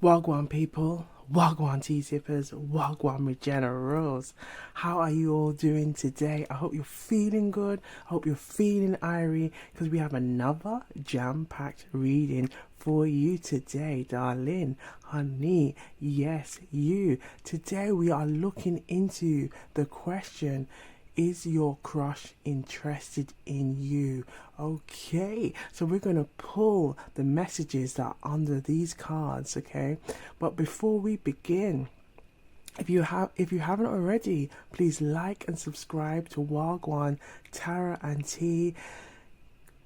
Wagwan people, Wagwan tea sippers, Wagwan regenerals. How are you all doing today? I hope you're feeling good. I hope you're feeling irie because we have another jam-packed reading for you today, darling, honey. Yes, you. Today we are looking into the question, is your crush interested in you? Okay, so we're going to pull the messages that are under these cards, okay? But before we begin, if you haven't already, please like and subscribe to Wagwantarotandtea.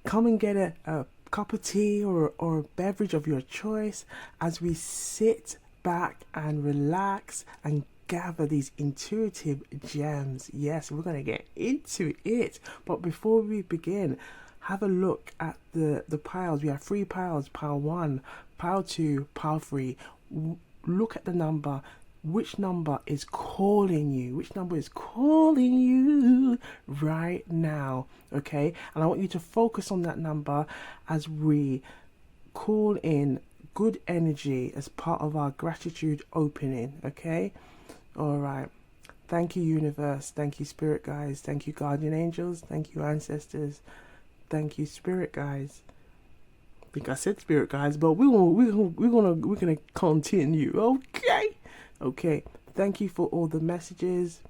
Come and get a cup of tea or a beverage of your choice as we sit back and relax and gather these intuitive gems. Yes, we're going to get into it. But before we begin, have a look at the piles. We have 3 piles: pile 1, pile 2, pile 3. Look at the number. Which number is calling you? Which number is calling you right now? Okay, and I want you to focus on that number as we call in good energy as part of our gratitude opening. Okay, all right. Thank you, universe. Thank you, spirit guides. Thank you, guardian angels. Thank you, ancestors. Thank you, spirit guides. I think I said spirit guides, but we're gonna continue. Okay. Thank you for all the messages.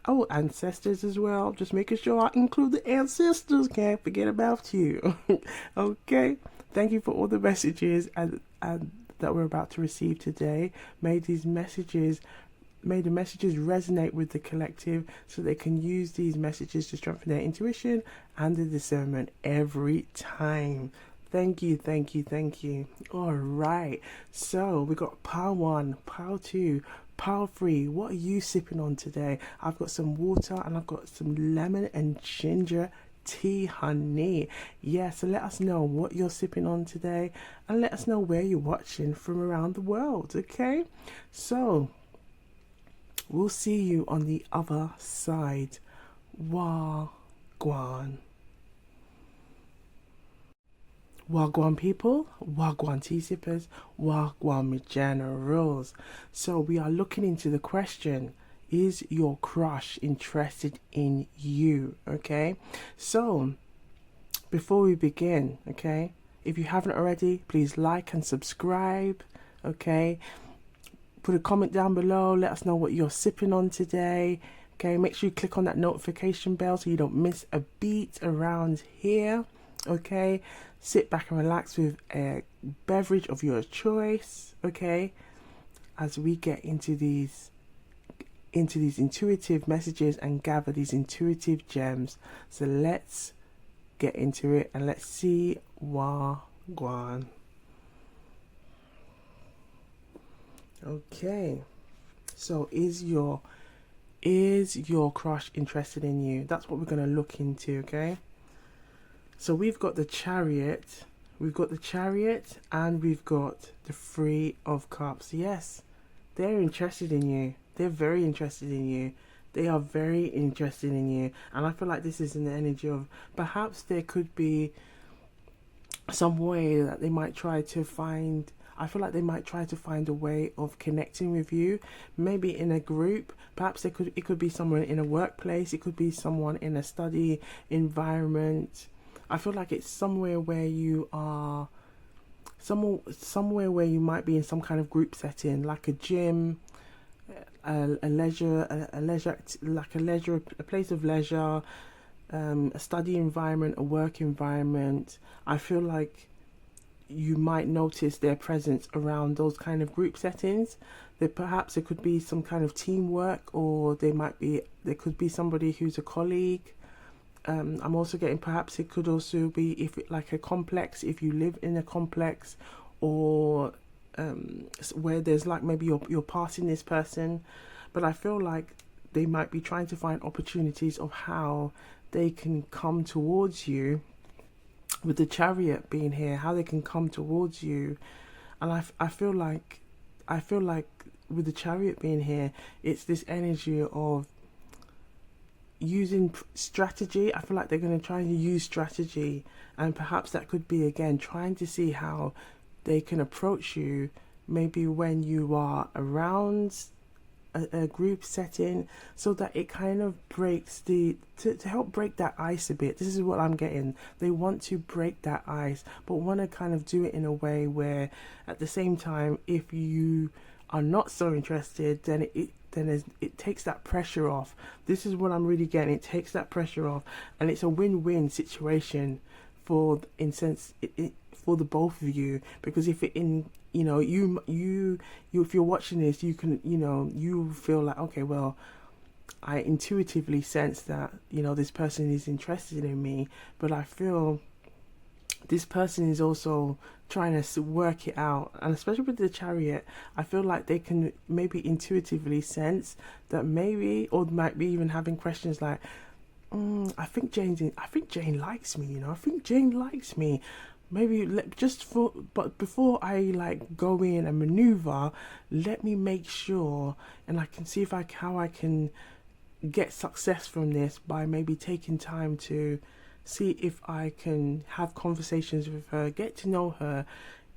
Oh, ancestors as well. Just making sure I include the ancestors. Can't forget about you. Okay. Thank you for all the messages and that we're about to receive today. May the messages resonate with the collective so they can use these messages to strengthen their intuition and the discernment every time. Thank you. All right. So we got pile 1, pile 2, pile 3. What are you sipping on today? I've got some water and I've got some lemon and ginger tea, honey. Yeah, so let us know what you're sipping on today and let us know where you're watching from around the world, okay? So we'll see you on the other side. Wagwan. Wagwan people, Wagwan tea sippers, Wagwan generals. So we are looking into the question, is your crush interested in you? Okay, so before we begin, okay, if you haven't already, please like and subscribe. Okay, put a comment down below, let us know what you're sipping on today. Okay, make sure you click on that notification bell so you don't miss a beat around here. Okay, sit back and relax with a beverage of your choice, okay, as we get into these intuitive messages and gather these intuitive gems. So let's get into it and let's see Wagwan. Okay, so is your crush interested in you? That's what we're going to look into, okay? So we've got the Chariot, and we've got the 3 of Cups. Yes, they're interested in you. They're very interested in you. They are very interested in you. And I feel like this is in the energy of perhaps there could be some way that they might try to find. I feel like they might try to find a way of connecting with you, maybe in a group. Perhaps it could be someone in a workplace. It could be someone in a study environment. I feel like it's somewhere where you are, somewhere where you might be in some kind of group setting, like a gym, a place of leisure, a study environment, a work environment. I feel like you might notice their presence around those kind of group settings. Perhaps it could be some kind of teamwork, or there could be somebody who's a colleague. I'm also getting perhaps it could also be like a complex, if you live in a complex, or where there's like maybe you're passing this person. But I feel like they might be trying to find opportunities of how they can come towards you, with the Chariot being here, how they can come towards you. And I feel like with the Chariot being here, it's this energy of using strategy. I feel like they're going to try and use strategy, and perhaps that could be again trying to see how they can approach you maybe when you are around a group setting, so that it kind of breaks to help break that ice a bit. This is what I'm getting. They want to break that ice, but want to kind of do it in a way where at the same time, if you are not so interested, then it takes that pressure off. This is what I'm really getting. It takes that pressure off, and it's a win-win situation for for the both of you, because if it in you if you're watching this, you can you feel like, okay, well, I intuitively sense that this person is interested in me, but I feel this person is also trying to work it out. And especially with the Chariot, I feel like they can maybe intuitively sense that maybe, or might be even having questions like, I think Jane likes me, I think Jane likes me. Maybe but before I like go in and maneuver, let me make sure, and I can see how I can get success from this by maybe taking time to see if I can have conversations with her, get to know her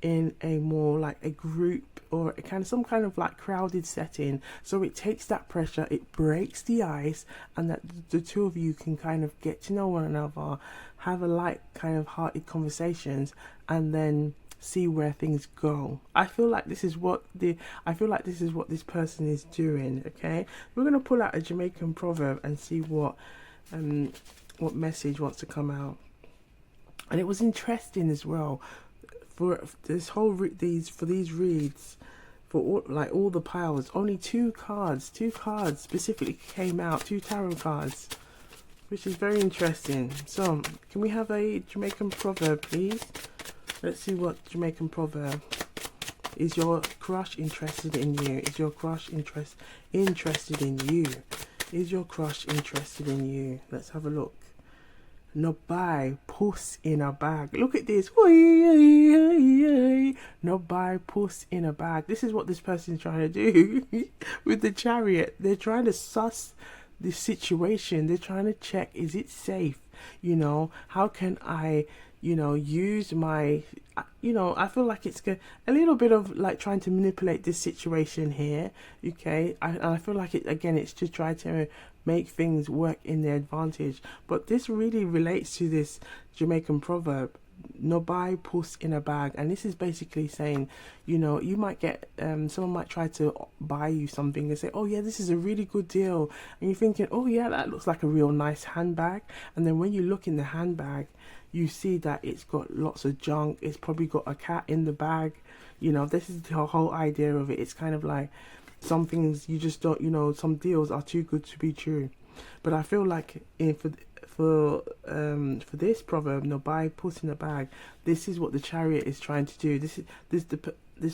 in a more like a group or a kind of some kind of like crowded setting, so it takes that pressure, it breaks the ice, and that the two of you can kind of get to know one another, have a light kind of hearted conversations, and then see where things go. I feel like this is what this person is doing. Okay, we're gonna pull out a Jamaican proverb and see what message wants to come out. And it was interesting as well for this whole these reads, for all the piles, only two cards specifically came out, 2 tarot cards, which is very interesting. So can we have a Jamaican proverb, please? Let's see what Jamaican proverb. Is your crush interested in you? Is your crush interested in you? Is your crush interested in you? Let's have a look. No buy puss in a bag. Look at this. No buy puss in a bag. This is what this person is trying to do with the Chariot. They're trying to suss the situation. They're trying to check, is it safe? How can I use my, I feel like it's a little bit of like trying to manipulate this situation here. Okay, I feel like it's to try to make things work in their advantage. But this really relates to this Jamaican proverb, no buy puss in a bag. And this is basically saying, you might get, someone might try to buy you something and say, oh yeah, this is a really good deal. And you're thinking, oh yeah, that looks like a real nice handbag. And then when you look in the handbag, you see that it's got lots of junk. It's probably got a cat in the bag. This is the whole idea of it. It's kind of like some things you just don't, some deals are too good to be true. But I feel like for this proverb, no buy puss in a bag, this is what the Chariot is trying to do. This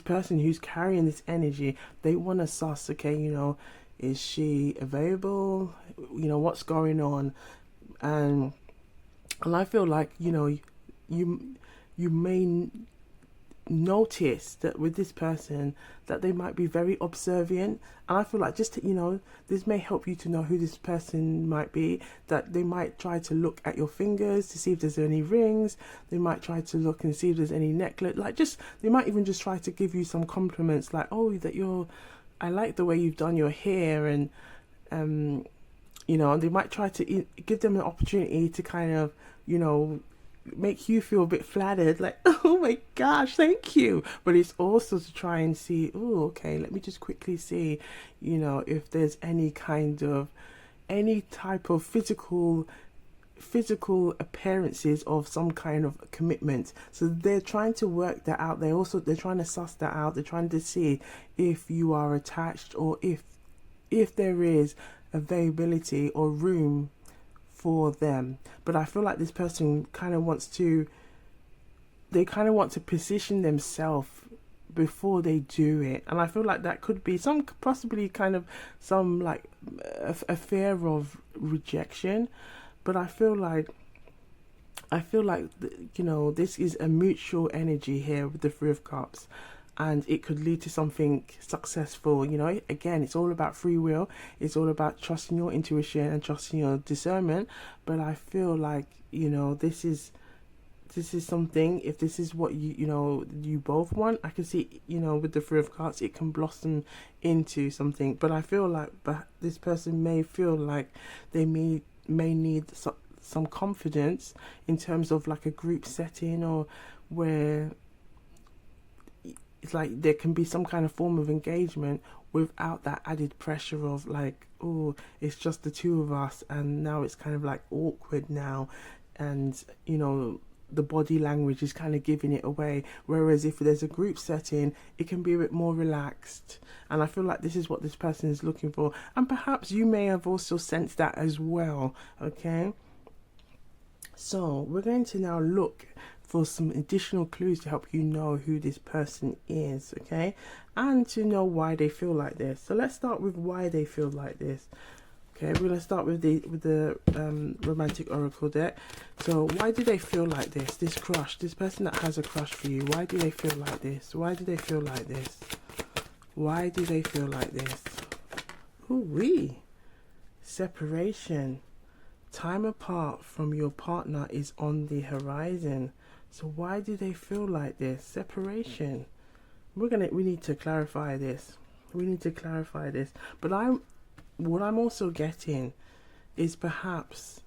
person who's carrying this energy, they want to suss, okay, is she available? What's going on? And I feel like, you may notice that with this person that they might be very observant. And I feel like this may help you to know who this person might be, that they might try to look at your fingers to see if there's any rings. They might try to look and see if there's any necklace. They might even just try to give you some compliments like, oh, I like the way you've done your hair. And and they might try to give them an opportunity to kind of make you feel a bit flattered, like, oh my gosh, thank you. But it's also to try and see, oh, okay, let me just quickly see, if there's any type of physical appearances of some kind of commitment. So they're trying to work that out. They're trying to suss that out. They're trying to see if you are attached, or if there is availability or room for them. But I feel like this person kind of want to position themselves before they do it. And I feel like that could be possibly kind of some like a fear of rejection. But I feel like this is a mutual energy here with the 3 of Cups. And it could lead to something successful. Again, it's all about free will. It's all about trusting your intuition and trusting your discernment. But I feel like, this is this is something, if this is what you both want, I can see, with the Three of Cups, it can blossom into something. But I feel like this person may feel like they may need some confidence in terms of like a group setting, or where it's like there can be some kind of form of engagement without that added pressure of like, oh, it's just the two of us, and now it's kind of like awkward now, and the body language is kind of giving it away. Whereas if there's a group setting, it can be a bit more relaxed, and I feel like this is what this person is looking for, and perhaps you may have also sensed that as well. Okay, so we're going to now look for some additional clues to help you know who this person is, okay, and to know why they feel like this. So let's start with why they feel like this. Okay, we're going to start with the romantic oracle deck. So why do they feel like this? This crush, this person that has a crush for you, why do they feel like this? Why do they feel like this? Why do they feel like this? Ooh-wee. Separation. Time apart from your partner is on the horizon. So why do they feel like this? Separation. We need to clarify this. We need to clarify this. But what I'm also getting is perhaps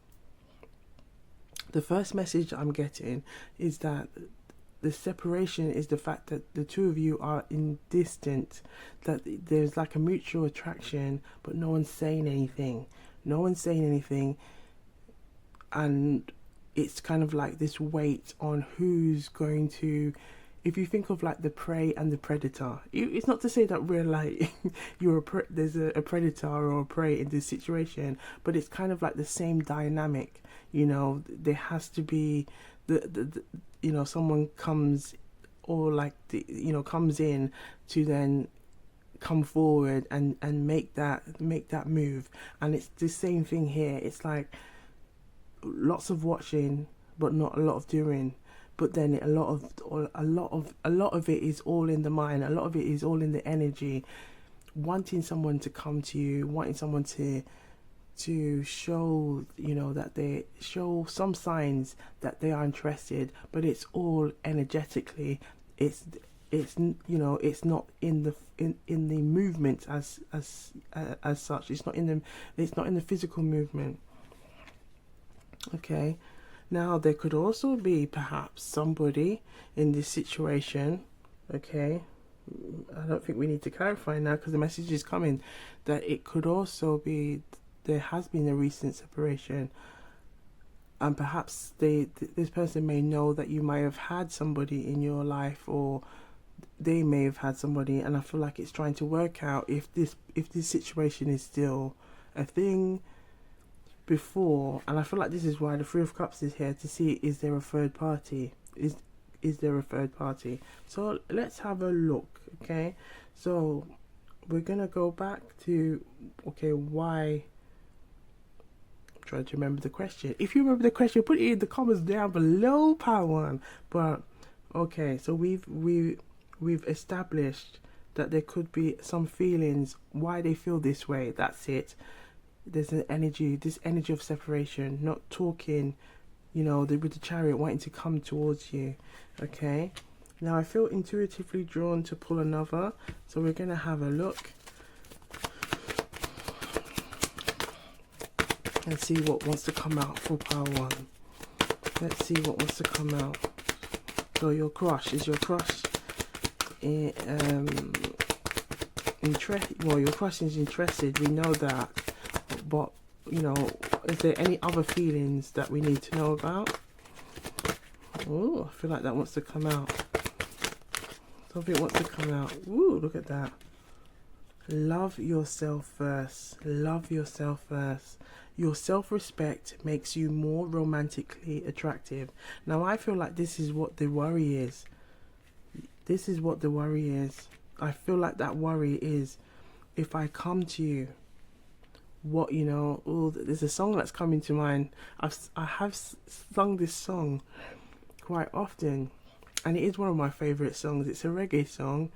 the first message I'm getting is that the separation is the fact that the two of you are in distant, that there's like a mutual attraction, but no one's saying anything. No one's saying anything. And it's kind of like this weight on who's going to, if you think of like the prey and the predator, it's not to say that we're like there's a predator or a prey in this situation, but it's kind of like the same dynamic. There has to be the someone comes, or like comes in to then come forward and make that move. And it's the same thing here. It's like lots of watching but not a lot of doing, but then a lot of it is all in the mind, a lot of it is all in the energy, wanting someone to come to you, wanting someone to show that they show some signs that they are interested, but it's all energetically. It's not in the movement as such. It's not in the physical movement. Okay, now there could also be perhaps somebody in this situation. Okay, I don't think we need to clarify now because the message is coming that it could also be there has been a recent separation, and perhaps this person may know that you might have had somebody in your life, or they may have had somebody, and I feel like it's trying to work out if this situation is still a thing before. And I feel like this is why the Three of Cups is here, to see, is there a third party? Is there a third party? So let's have a look. Okay, so we're gonna go back to why. I'm trying to remember the question. If you remember the question, put it in the comments down below, Power One. But okay, so we've established that there could be some feelings, why they feel this way. That's it. There's this energy of separation, not talking, with the Chariot wanting to come towards you. Okay, now I feel intuitively drawn to pull another, so we're gonna have a look and see what wants to come out for Power One. Let's see what wants to come out. So your crush, your crush is interested, we know that. But, is there any other feelings that we need to know about? Oh, I feel like that wants to come out. Something wants to come out. Ooh, look at that. Love yourself first. Love yourself first. Your self-respect makes you more romantically attractive. Now, I feel like this is what the worry is. This is what the worry is. I feel like that worry is, if I come to you, what, there's a song that's coming to mind. I have sung this song quite often, and it is one of my favourite songs. It's a reggae song,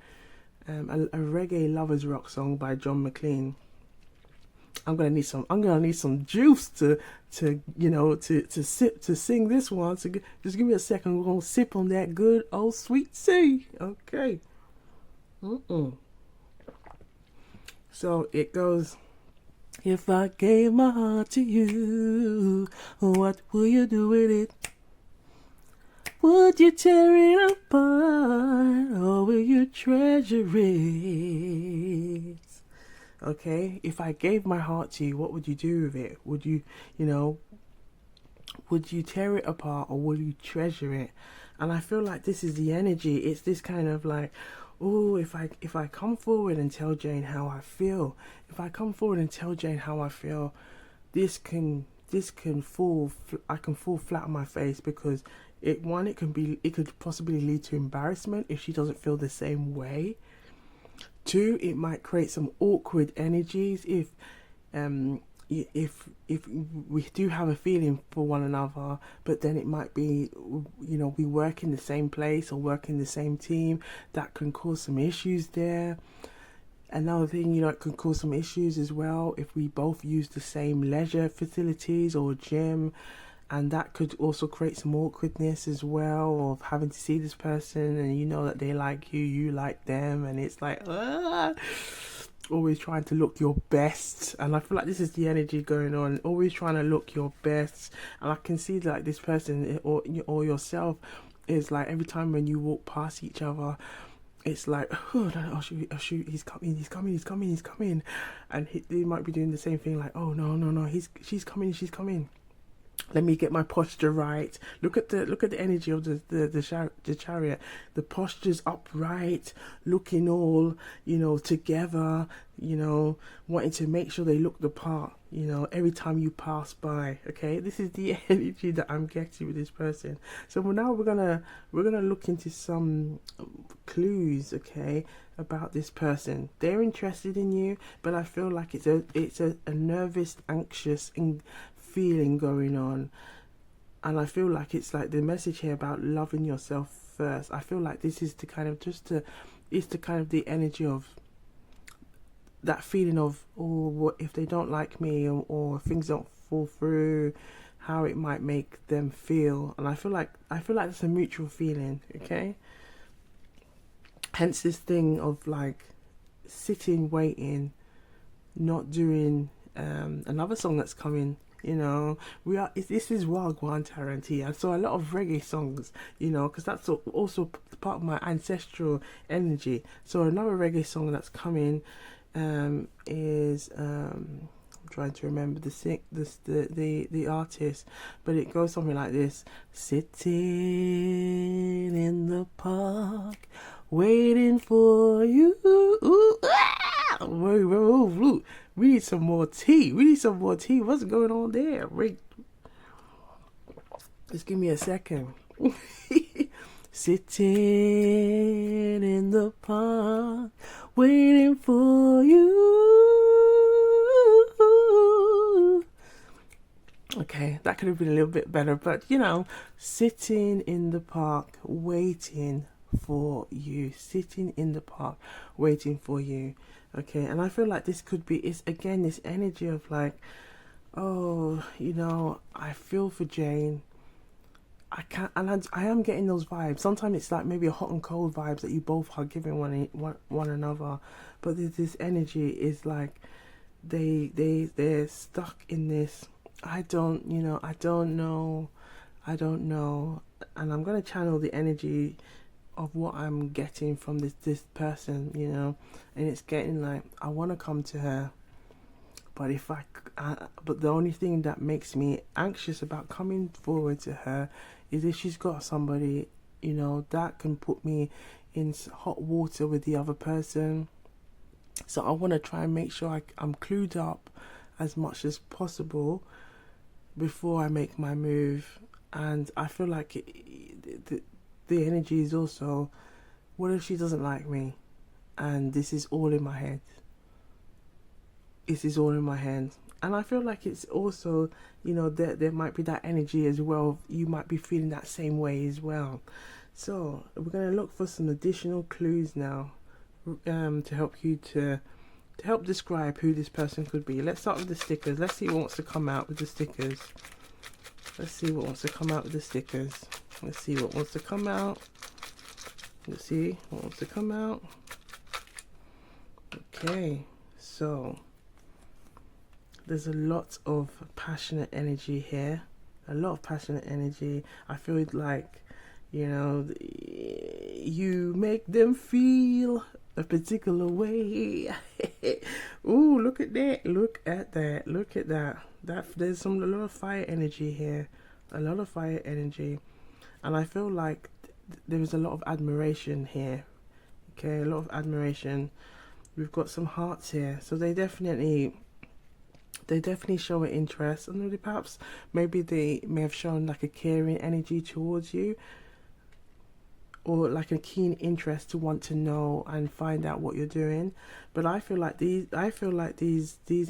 a reggae lovers rock song by John McLean. I'm gonna need some juice to sing this one. So just give me a second. We're gonna sip on that good old sweet tea. Okay. So it goes. If I gave my heart to you, what will you do with it? Would you tear it apart, or will you treasure it? Okay, if I gave my heart to you, what would you do with it? Would you, would you tear it apart, or would you treasure it? And I feel like this is the energy. It's this kind of like, oh, if I come forward and tell Jane how I feel, if I come forward and tell Jane how I feel, this can fall. I can fall flat on my face, because it could possibly lead to embarrassment if she doesn't feel the same way. Two, it might create some awkward energies if we do have a feeling for one another, but then it might be, we work in the same place or work in the same team. That can cause some issues there. Another thing, it can cause some issues as well if we both use the same leisure facilities or gym, and that could also create some awkwardness as well, of having to see this person and that they like you, you like them, and it's like always trying to look your best. And I feel like this is the energy going on, always trying to look your best. And I can see like this person or yourself is like, every time when you walk past each other, it's like, oh shoot, he's coming, and they might be doing the same thing, like, oh no, she's coming. Let me get my posture right. Look at the energy of the chariot. The posture's upright, looking all together. Wanting to make sure they look the part. Every time you pass by. Okay, this is the energy that I'm getting with this person. So now we're gonna look into some clues. Okay, about this person. They're interested in you, but I feel like it's a nervous, anxious feeling going on, and I feel like it's like the message here about loving yourself first. I feel like this is the kind of the energy of that feeling of, oh, what if they don't like me, or things don't fall through, how it might make them feel. And I feel like it's a mutual feeling. Okay, hence this thing of like sitting, waiting, not doing. Another song that's coming, this is Wagwantarotandtea, so a lot of reggae songs, because that's also part of my ancestral energy. So another reggae song that's coming is I'm trying to remember the artist, but it goes something like this: sitting in the park, waiting for you. Ooh, ah! Whoa. We need some more tea. What's going on there? Wait. Just give me a second. Sitting in the park, waiting for you. Okay, that could have been a little bit better, but sitting in the park, waiting for you. Sitting in the park, waiting for you. Okay, and I feel like this could be, it's again this energy of like, oh, I feel for Jane. I can't, and I am getting those vibes. Sometimes it's like maybe a hot and cold vibes that you both are giving one another, but there's this energy is like they're stuck in this. I don't know, and I'm gonna channel the energy of what I'm getting from this person, and it's getting like, I want to come to her, but but the only thing that makes me anxious about coming forward to her is if she's got somebody, that can put me in hot water with the other person. So I want to try and make sure I'm clued up as much as possible before I make my move. And I feel like the energy is also, what if she doesn't like me? And this is all in my head. And I feel like it's also, there might be that energy as well. You might be feeling that same way as well. So we're going to look for some additional clues now, to help you to to help describe who this person could be. Let's start with the stickers. Let's see what wants to come out with the stickers. Let's see what wants to come out with the stickers. Let's see what wants to come out. Let's see what wants to come out. Okay, so there's a lot of passionate energy here. A lot of passionate energy. I feel like, you know, you make them feel a particular way. Ooh, look at that. Look at that. Look at that. There's a lot of fire energy here. A lot of fire energy. And I feel like there is a lot of admiration here. Okay, a lot of admiration. We've got some hearts here. So they definitely show an interest, and perhaps maybe they may have shown like a caring energy towards you, or like a keen interest to want to know and find out what you're doing. But I feel like these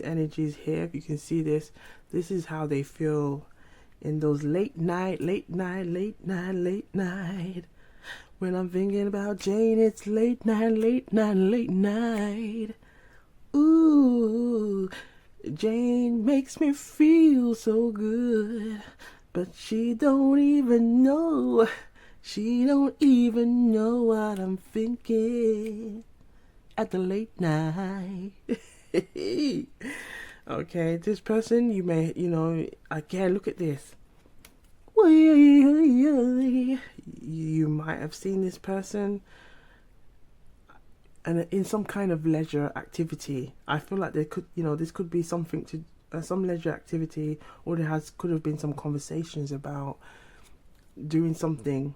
energies here, if you can see this is how they feel in those late night when I'm thinking about Jane. It's late night. Ooh, Jane makes me feel so good, but she don't even know what I'm thinking at the late night. Okay, this person, you may, again, look at this. You might have seen this person and in some kind of leisure activity. I feel like there could, this could be something to some leisure activity, or could have been some conversations about doing something,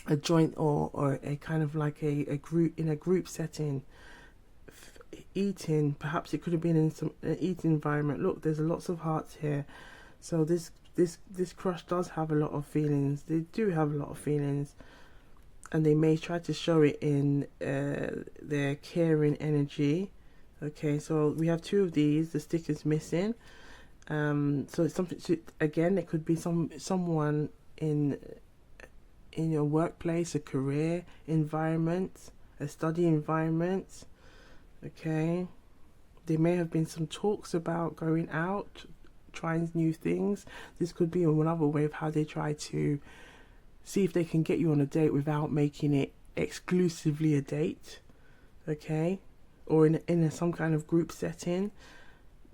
a joint or a kind of like a group, in a group setting, eating. Perhaps it could have been in an eating environment. Look, there's lots of hearts here. So this crush does have a lot of feelings. They do have a lot of feelings. And they may try to show it in their caring energy. Okay, so we have two of these. The sticker's missing. So it's something to, again, it could be someone in your workplace, a career environment, a study environment. Okay, there may have been some talks about going out, trying new things. This could be another way of how they try to see if they can get you on a date without making it exclusively a date. Okay, or in some kind of group setting.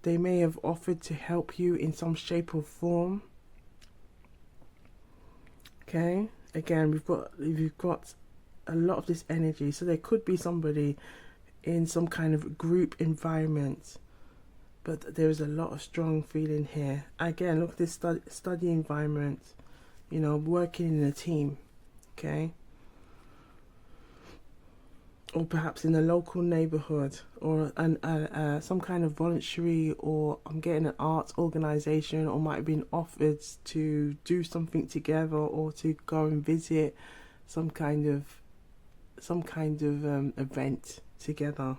They may have offered to help you in some shape or form. Okay, again, we've got a lot of this energy. So there could be somebody in some kind of group environment, but there is a lot of strong feeling here. Again, look at this study environment, working in a team. Okay, or perhaps in a local neighborhood, or some kind of voluntary, or I'm getting an arts organization, or might have been offered to do something together, or to go and visit some kind of event together,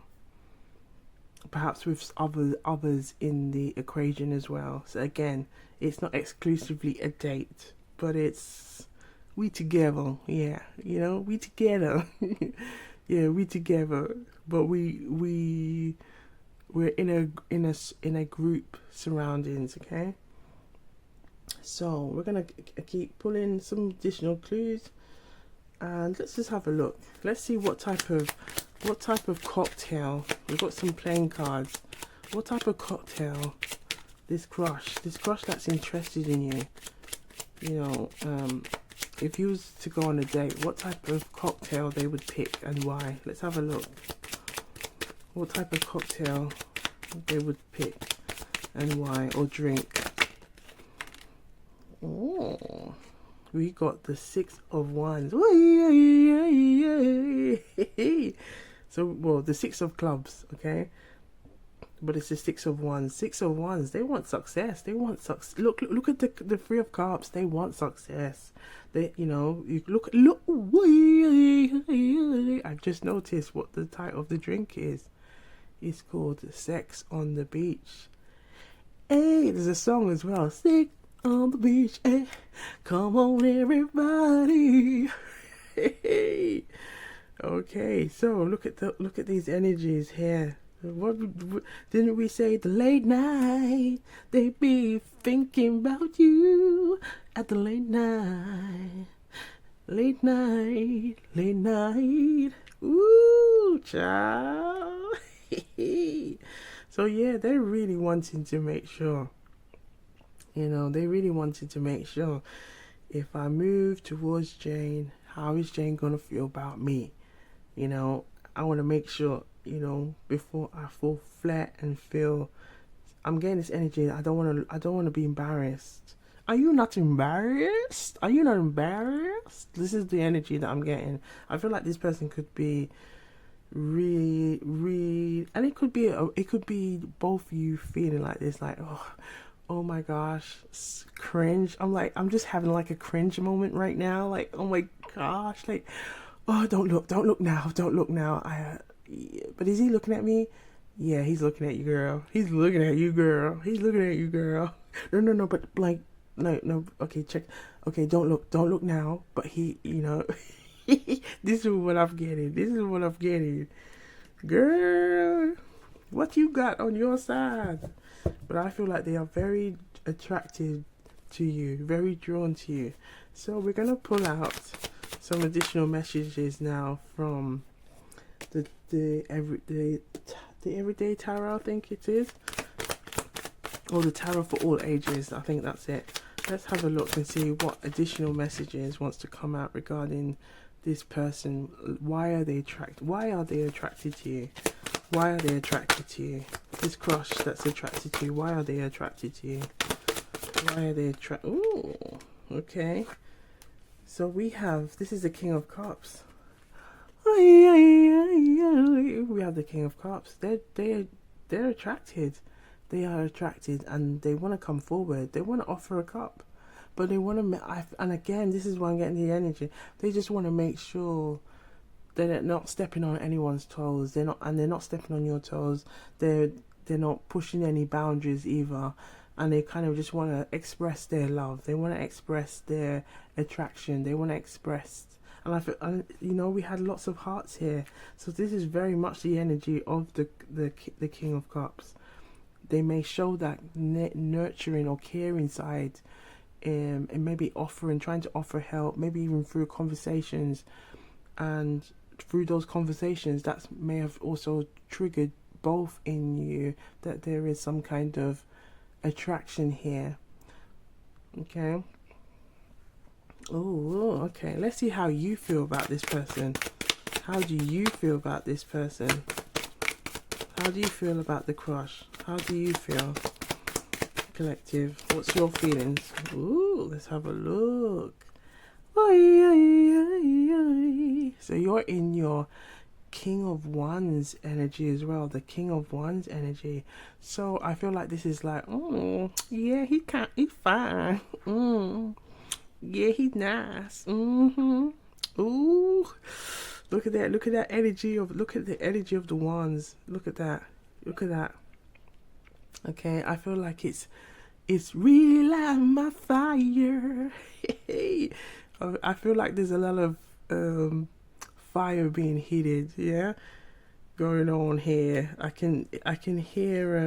perhaps with others in the equation as well. So again, it's not exclusively a date, but it's we together. Yeah, we together. Yeah, we together, but we're in a group surroundings. Okay, so we're gonna keep pulling some additional clues, and let's just have a look. Let's see what type of cocktail. We've got some playing cards. What type of cocktail this crush that's interested in you, if you was to go on a date, what type of cocktail they would pick and why? Let's have a look. What type of cocktail they would pick and why, or drink. Oh, we got the 6 of Wands. So, well, the 6 of clubs, okay? But it's the 6 of Wands. 6 of Wands, they want success. They want success. Look at the 3 of Cups. They want success. They, you look. I've just noticed what the title of the drink is. It's called Sex on the Beach. Hey, there's a song as well. Sex on the beach. Hey, come on, everybody. Hey. Okay, so look at these energies here. Didn't we say the late night? They be thinking about you at the late night. Late night, late night. Ooh, child. So yeah, they're really wanting to make sure. They really wanted to make sure if I move towards Jane, how is Jane gonna feel about me? I want to make sure, before I fall flat and feel I'm getting this energy. I don't want to be embarrassed. Are you not embarrassed? Are you not embarrassed? This is the energy that I'm getting. I feel like this person could be really, and it could be both you feeling like this, like, oh my gosh, cringe. I'm just having like a cringe moment right now. Like, oh my gosh, like, oh, don't look now. But is he looking at me? Yeah, he's looking at you, girl. He's looking at you, girl. No, but like, no. Okay, check. Okay, don't look now. But he, this is what I'm getting. Girl, what you got on your side? But I feel like they are very attracted to you, very drawn to you. So we're gonna pull out some additional messages now from the everyday tarot, I think it is, or the tarot for all ages. I think that's it. Let's have a look and see what additional messages wants to come out regarding this person. Why are they attracted to you? Why are they attracted to you? This crush that's attracted to you, why are they attracted to you? Why are they attracted? Ooh, okay. So this is the King of Cups. We have the King of Cups. They're attracted. They are attracted, and they want to come forward. They want to offer a cup, but they want to. And again, this is why I'm getting the energy. They just want to make sure they're not stepping on anyone's toes. They're not stepping on your toes. They're not pushing any boundaries either. And they kind of just want to express their love. They want to express their attraction. They want to express. And I feel, we had lots of hearts here. So this is very much the energy of the King of Cups. They may show that nurturing or caring side, and maybe trying to offer help, maybe even through conversations. And through those conversations, that may have also triggered both in you that there is some kind of attraction here. Okay. Oh, okay. Let's see how you feel about this person. How do you feel about this person? How do you feel about the crush? How do you feel? Collective. What's your feelings? Ooh, let's have a look. So you're in your King of Wands energy as well. The King of Wands energy. So I feel like this is like, yeah, he's fine. Yeah, he's nice. Ooh, look at that. Look at the energy of the wands. Look at that. Okay, I feel like it's really my fire. I feel like there's a lot of fire being heated, yeah, going on here. I can hear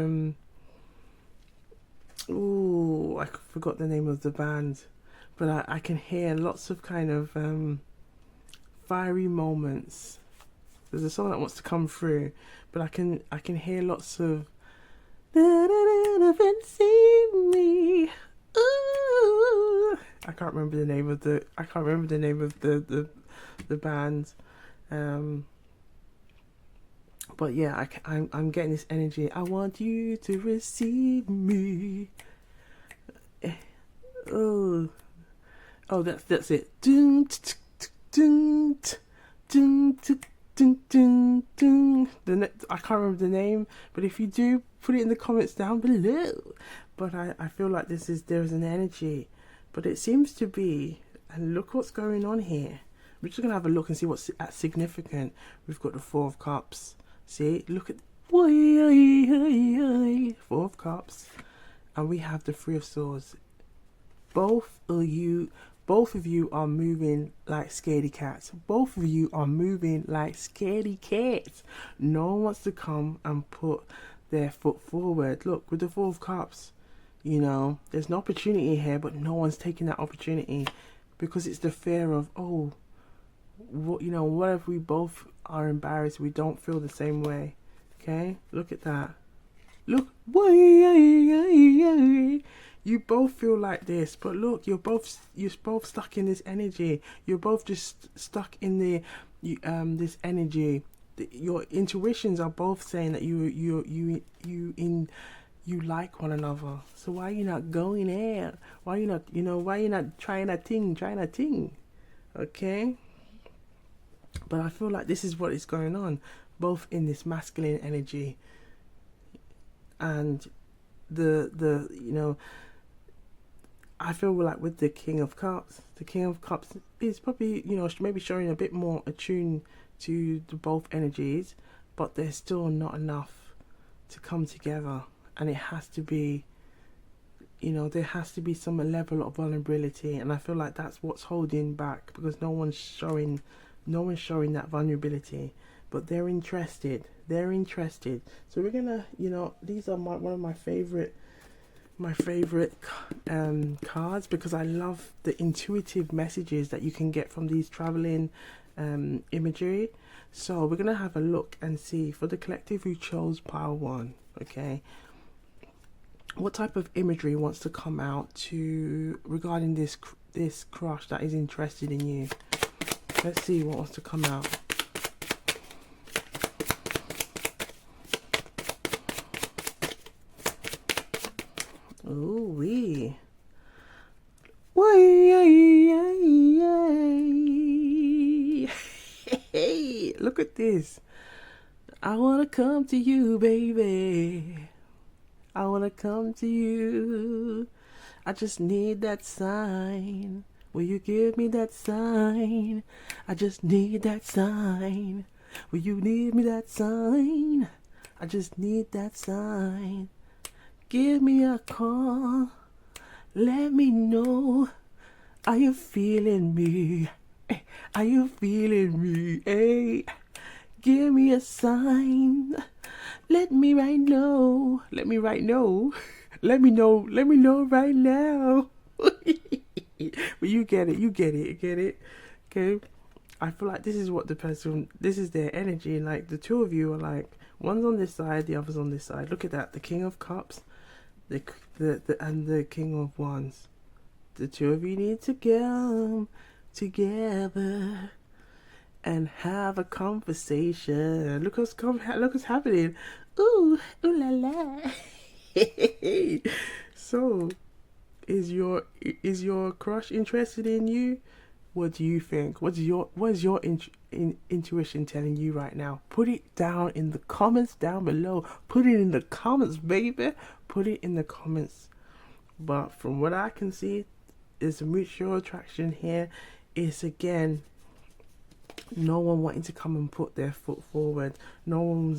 I forgot the name of the band, but I can hear lots of kind of fiery moments. There's a song that wants to come through, but I can hear lots of see me. Ooh. I can't remember the name of the band, but yeah, I'm getting this energy. I want you to receive me. Oh, that's it. I can't remember the name, but if you do, put it in the comments down below. But I feel like there's an energy, but it seems to be, and look what's going on here. We're just gonna have a look and see what's significant. We've got the Four of Cups. See, look at Four of Cups, and we have the Three of Swords. Both of you Both of you are moving like scaredy cats. Both of you are moving like scaredy cats. No one wants to come and put their foot forward. Look, with the Four of Cups, you know, there's an opportunity here, but no one's taking that opportunity because it's the fear of, oh, what, you know, what if we both are embarrassed? We don't feel the same way. Okay, look at that. Look, you both feel like this, but look, you're both stuck in this energy. You're both just stuck in this energy. Your intuitions are both saying that you like one another. So why are you not going there? Why are you not, why are you not trying a thing? Okay? But I feel like this is what is going on, both in this masculine energy and the I feel like with the King of Cups is probably, maybe showing a bit more attuned to the both energies, but there's still not enough to come together, and it has to be, there has to be some level of vulnerability, and I feel like that's what's holding back, because no one's showing that vulnerability, but they're interested. So we're gonna, these are one of my favorite cards, because I love the intuitive messages that you can get from these traveling imagery. So we're gonna have a look and see, for the collective who chose pile 1, okay, what type of imagery wants to come out to regarding this crush that is interested in you. Let's see what wants to come out. Ooh wee. Hey, look at this. I wanna come to you, baby. I wanna come to you. I just need that sign. Will you give me that sign? I just need that sign. Will you give me that sign? I just need that sign. Give me a call. Let me know. Are you feeling me? Are you feeling me? Hey, give me a sign. Let me right know. Let me know. Let me know right now. But you get it. Okay. I feel like this is what this is their energy. Like the two of you are like, one's on this side, the other's on this side. Look at that. The King of Cups, and the King of Wands. The two of you need to come together and have a conversation. Look what's happening. Ooh la la. So, is your crush interested in you? What do you think? What is your intuition telling you right now? Put it down in the comments down below. Put it in the comments, baby. Put it in the comments. But from what I can see, there's a mutual attraction here. It's again, no one wanting to come and put their foot forward. No one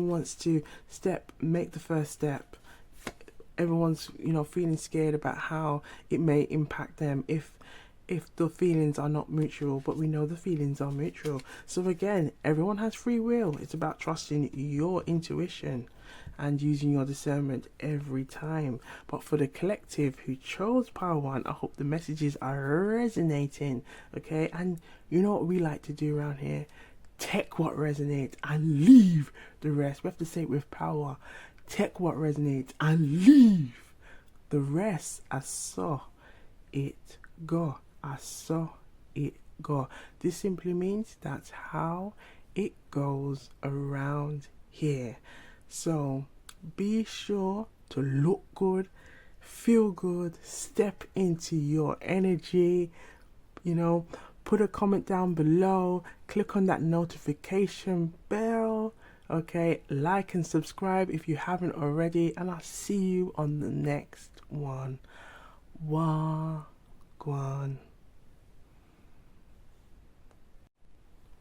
wants to make the first step. Everyone's feeling scared about how it may impact them if the feelings are not mutual, but we know the feelings are mutual. So again, everyone has free will. It's about trusting your intuition and using your discernment every time. But for the collective who chose pile 1, I hope the messages are resonating, okay? And you know what we like to do around here? Take what resonates and leave the rest. We have to say it with power. Take what resonates and leave the rest. I saw it go. I saw it go. This simply means that's how it goes around here. So be sure to look good, feel good, step into your energy. Put a comment down below, click on that notification bell. Okay, like and subscribe if you haven't already, and I'll see you on the next one. Wagwan.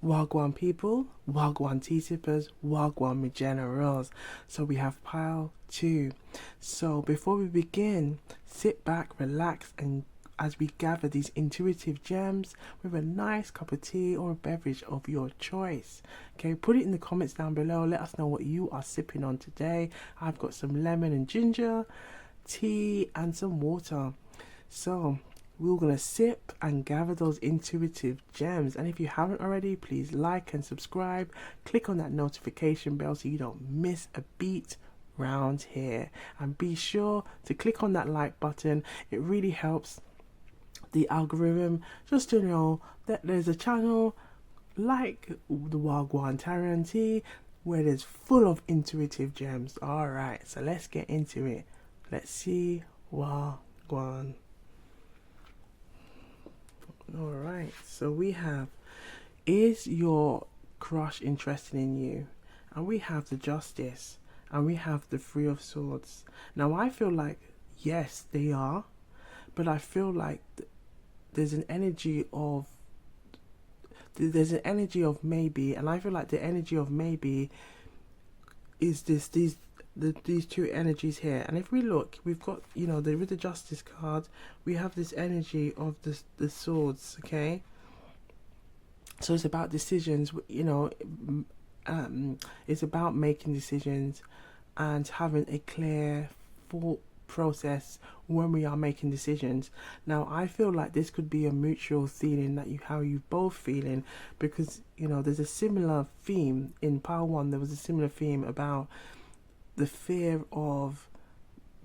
Wagwan people, Wagwan tea sippers, Wagwan me generals. So we have pile 2. So before we begin, sit back, relax, and as we gather these intuitive gems with a nice cup of tea or a beverage of your choice. Okay, put it in the comments down below. Let us know what you are sipping on today. I've got some lemon and ginger tea and some water. So we're going to sip and gather those intuitive gems. And if you haven't already, please like and subscribe. Click on that notification bell so you don't miss a beat round here. And be sure to click on that like button. It really helps the algorithm just to know that there's a channel like the Wagwantarotandtea where there's full of intuitive gems. Alright, so let's get into it. Let's see Wagwan. Alright, so we have, is your crush interested in you? And we have the Justice, and we have the Three of Swords. Now I feel like, yes, they are, but I feel like there's an energy of maybe, and I feel like the energy of maybe is these two energies here. And if we look, we've got, you know, with the Justice card, we have this energy of the swords. Okay, so it's about decisions, you know. It's about making decisions and having a clear thought process when we are making decisions. Now I feel like this could be a mutual feeling that how you both feeling, because, you know, there's a similar theme in Pile 1. There was a similar theme about the fear of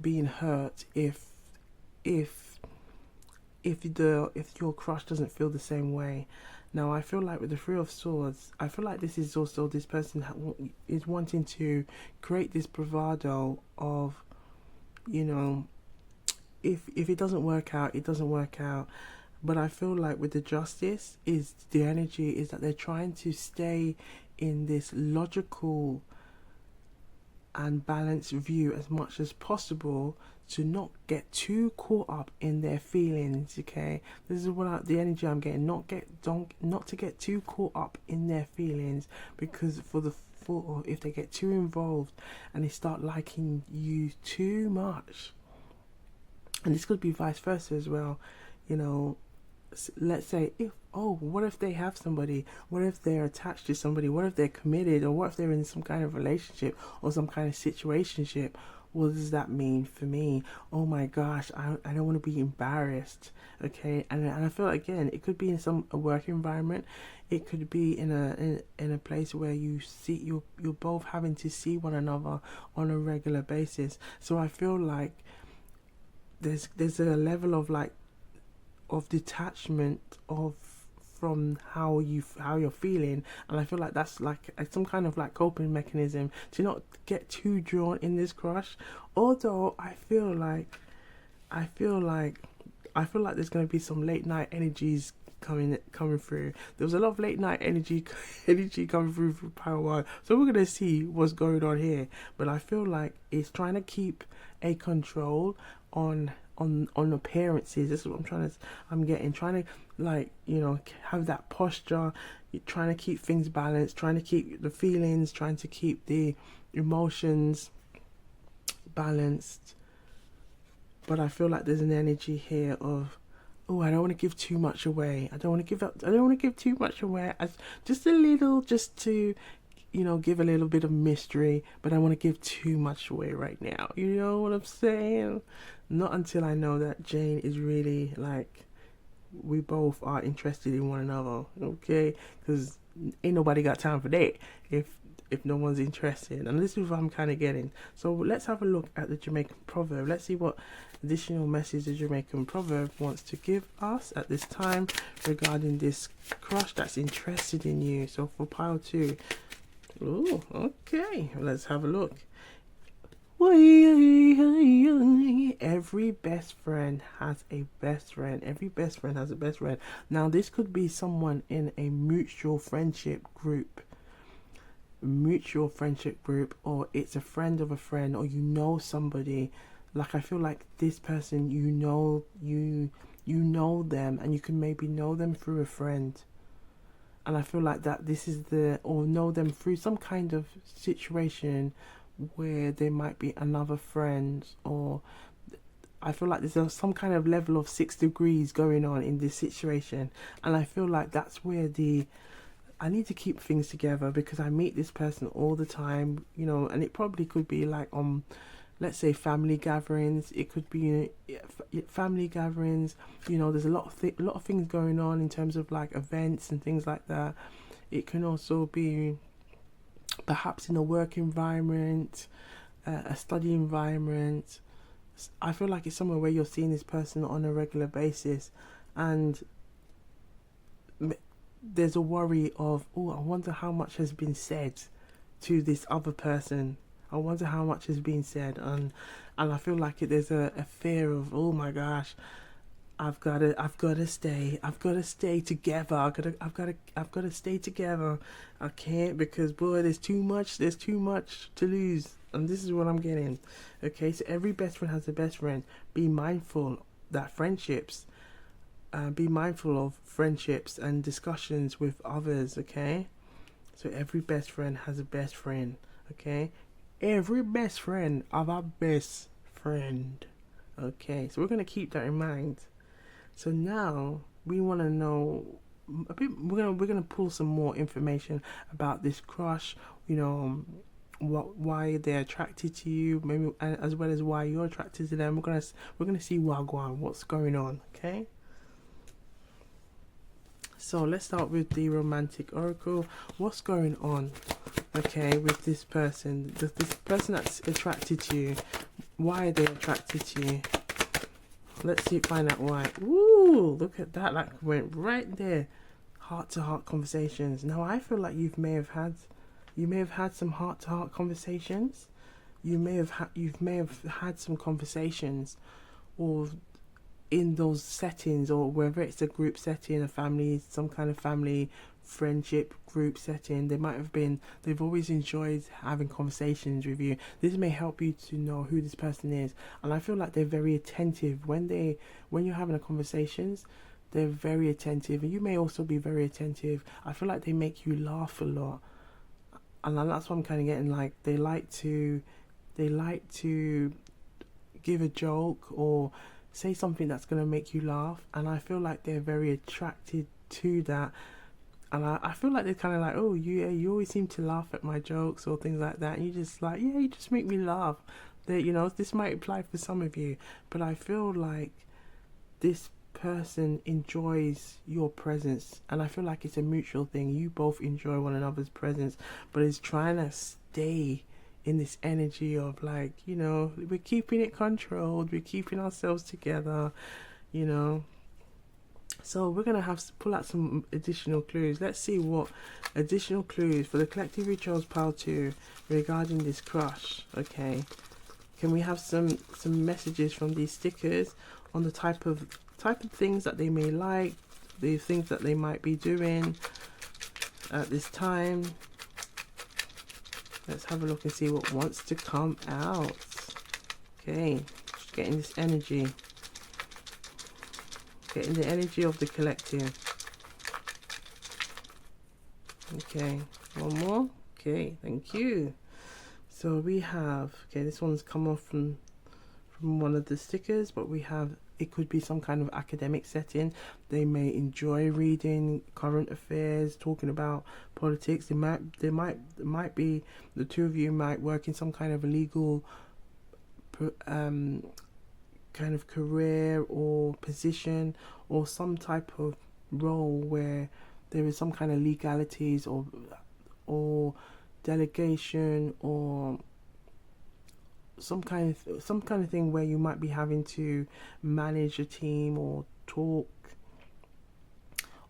being hurt if your crush doesn't feel the same way. Now I feel like with the Three of Swords, I feel like this is also this person is wanting to create this bravado of, you know, if it doesn't work out, it doesn't work out. But I feel like with the Justice, is the energy is that they're trying to stay in this logical and balanced view as much as possible, to not get too caught up in their feelings. Okay, this is what the energy I'm getting. Not to get too caught up in their feelings, because if they get too involved and they start liking you too much, and this could be vice versa as well, you know. Let's say what if they have somebody? What if they're attached to somebody? What if they're committed? Or what if they're in some kind of relationship or some kind of situationship? What does that mean for me? Oh my gosh, I don't want to be embarrassed. Okay, and I feel, again, it could be in a work environment. It could be in a place where you see you're both having to see one another on a regular basis. So I feel like there's a level of detachment from how you're feeling, and I feel like that's like some kind of like coping mechanism to not get too drawn in this crush. Although I feel like there's going to be some late night energies coming through. There was a lot of late night energy coming through Power 1, so we're gonna see what's going on here. But I feel like it's trying to keep a control on appearances. This is what I'm getting, trying to, like, you know, have that posture, trying to keep things balanced, trying to keep the feelings, trying to keep the emotions balanced. But I feel like there's an energy here of, oh, I don't want to give too much away. I don't want to give too much away. Just a little, just to, you know, give a little bit of mystery, but I want to give too much away right now. You know what I'm saying? Not until I know that Jane is really, like, we both are interested in one another, okay? Because ain't nobody got time for that if no one's interested. And this is what I'm kind of getting. So let's have a look at the Jamaican proverb. Let's see what additional message the Jamaican proverb wants to give us at this time regarding this crush that's interested in you. So for pile 2, oh, okay, let's have a look. Every best friend has a best friend. Every best friend has a best friend. Now this could be someone in a mutual friendship group, or it's a friend of a friend, or you know somebody. Like, I feel like this person, you know them, and you can maybe know them through a friend. And I feel like that this is or know them through some kind of situation where there might be another friend, or I feel like there's some kind of level of 6 degrees going on in this situation, and I feel like that's where I need to keep things together, because I meet this person all the time, you know, and it probably could be like let's say family gatherings. It could be family gatherings. You know, there's a lot of things going on in terms of like events and things like that. It can also be perhaps in a work environment, a study environment. I feel like it's somewhere where you're seeing this person on a regular basis, and there's a worry of, oh, I wonder how much has been said to this other person. I wonder how much has been said, and I feel like there's a fear of, oh my gosh, I've got to stay together. I've got to stay together. I can't, because boy, there's too much to lose, and this is what I'm getting. Okay, so every best friend has a best friend. Be mindful that friendships. Be mindful of friendships and discussions with others. Okay, so every best friend has a best friend. Okay, every best friend of a best friend. Okay, so we're gonna keep that in mind. So now we want to know a bit. We're gonna pull some more information about this crush. You know, why they're attracted to you, maybe, as well as why you're attracted to them. We're gonna see what's going on. Okay. So let's start with the romantic oracle. What's going on? Okay, with this person, this person that's attracted to you. Why are they attracted to you? Let's see, find out why. Ooh, look at that! Like, went right there. Heart-to-heart conversations. Now, I feel like you may have had some heart-to-heart conversations. You may have had some conversations, or in those settings, or whether it's a group setting, a family, some kind of family friendship group setting. They've always enjoyed having conversations with you. This may help you to know who this person is, and I feel like they're very attentive when you're having a conversations. They're very attentive, and you may also be very attentive. I feel like they make you laugh a lot, and that's what I'm kind of getting. Like, they like to give a joke or say something that's going to make you laugh, and I feel like they're very attracted to that. And I feel like they're kind of like, oh, you always seem to laugh at my jokes or things like that, and you just like, yeah, you just make me laugh. That, you know, this might apply for some of you, but I feel like this person enjoys your presence, and I feel like it's a mutual thing. You both enjoy one another's presence, but it's trying to stay in this energy of, like, you know, we're keeping it controlled, we're keeping ourselves together, you know. So we're going to pull out some additional clues. Let's see what additional clues for the collective who chose pile 2 regarding this crush. Okay, can we have some messages from these stickers on the type of things that they may like, the things that they might be doing at this time? Let's have a look and see what wants to come out. Okay, just getting this energy. Getting the energy of the collective. Okay, one more. Okay, thank you. So we have, okay, this one's come off from one of the stickers, but we have, it could be some kind of academic setting. They may enjoy reading current affairs, talking about politics. There might be, the two of you might work in some kind of a legal kind of career or position, or some type of role where there is some kind of legalities or delegation, or some kind of thing where you might be having to manage a team or talk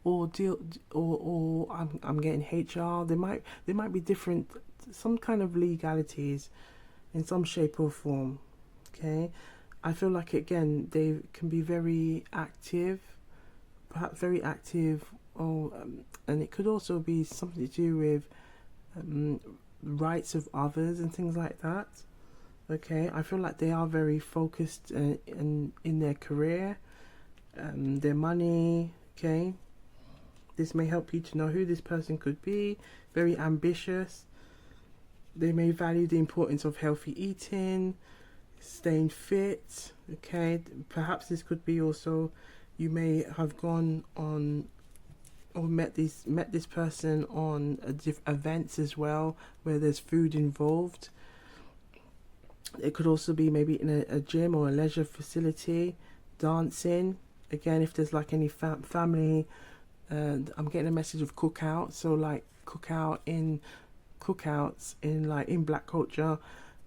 or deal, or I'm getting HR. There might be different, some kind of legalities in some shape or form. Okay, I feel like, again, they can be very active, perhaps very active, or and it could also be something to do with rights of others and things like that. Okay, I feel like they are very focused in their career, their money. Okay, this may help you to know who this person could be. Very ambitious. They may value the importance of healthy eating, staying fit, Okay, perhaps this could be also, you may have gone on or met this person on events as well, where there's food involved. It could also be maybe in a gym or a leisure facility, dancing. Again, if there's like any family, I'm getting a message of cookout. So like cookouts in like in black culture,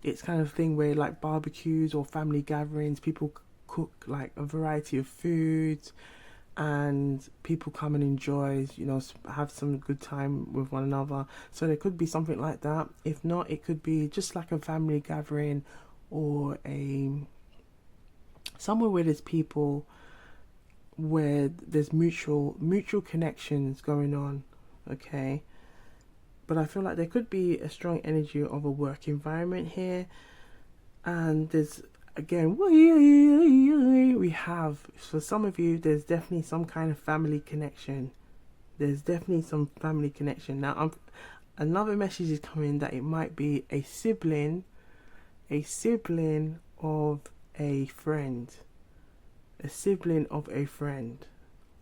it's kind of thing where like barbecues or family gatherings, people cook like a variety of foods, and people come and enjoy, have some good time with one another. So there could be something like that. If not, it could be just like a family gathering, or a somewhere where there's people, where there's mutual connections going on. Okay, but I feel like there could be a strong energy of a work environment here, and there's, again, we have, for some of you, there's definitely some kind of family connection. There's definitely some family connection. Now, another message is coming that it might be a sibling of a friend,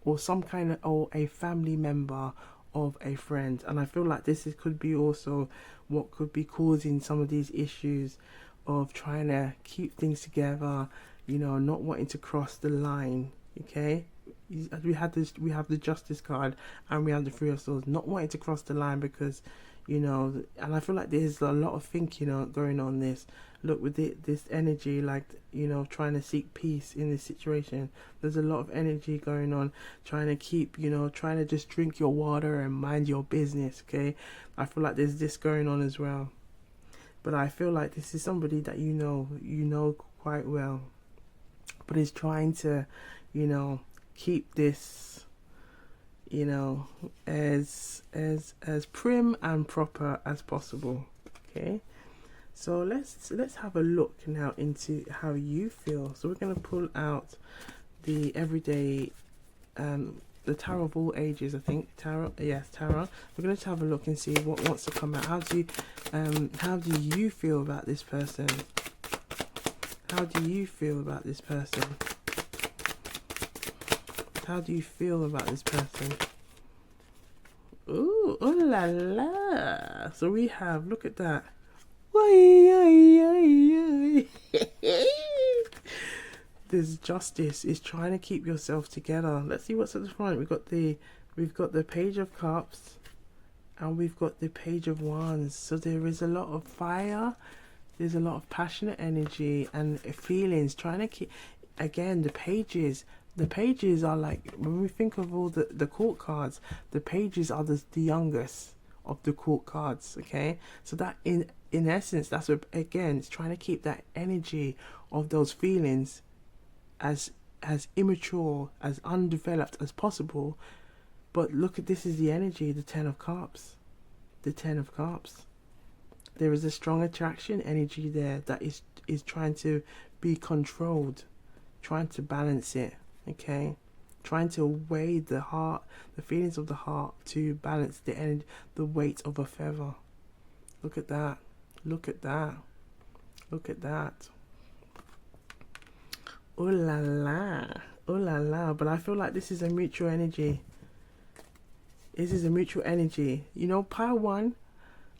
or some kind of, or a family member of a friend. And I feel like could be also what could be causing some of these issues of trying to keep things together, not wanting to cross the line. Okay, we have the Justice card, and we have the Three of Swords, not wanting to cross the line, because and I feel like there's a lot of thinking going on this. Look, with this energy, like, trying to seek peace in this situation. There's a lot of energy going on, trying to keep, trying to just drink your water and mind your business. Okay, I feel like there's this going on as well. But I feel like this is somebody that you know quite well, but is trying to, keep this, as prim and proper as possible. Okay, so let's have a look now into how you feel. So we're gonna pull out the everyday, the Tarot of all ages, I think. Tarot. We're going to have a look and see what wants to come out. How do you feel about this person? How do you feel about this person? How do you feel about this person? Ooh, oh la la. So we have, look at that. There's Justice. Is trying to keep yourself together. Let's see what's at the front. We've got the Page of Cups, and we've got the Page of Wands. So there is a lot of fire. There's a lot of passionate energy and feelings. Trying to keep, again, the pages. The pages are like, when we think of all the court cards, the pages are the youngest of the court cards. Okay, so that in essence, that's what, again, it's trying to keep that energy of those feelings as immature, as undeveloped as possible. But look at, this is the energy, the Ten of Cups. The Ten of Cups. There is a strong attraction energy there that is trying to be controlled, trying to balance it. Okay, trying to weigh the heart, the feelings of the heart, to balance the energy, the weight of a feather. Look at that. Look at that. Look at that. Oh la la. Oh la la. But I feel like this is a mutual energy. This is a mutual energy. Pile 1,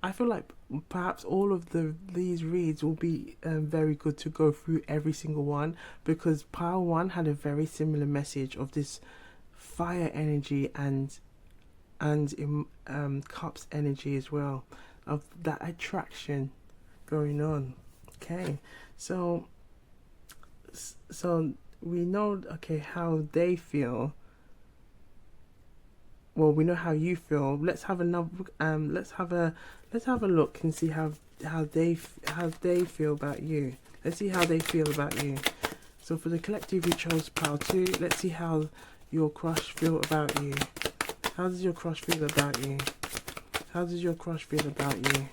I feel like perhaps all of these reads will be very good to go through every single one, because Pile 1 had a very similar message of this fire energy and Cups energy as well, of that attraction going on. Okay, so we know, okay, how they feel. Well, we know how you feel. Let's have another. Let's have a look and see how they feel about you. Let's see how they feel about you. So for the collective, you chose Pile 2. Let's see how your crush feel about you. How does your crush feel about you? How does your crush feel about you?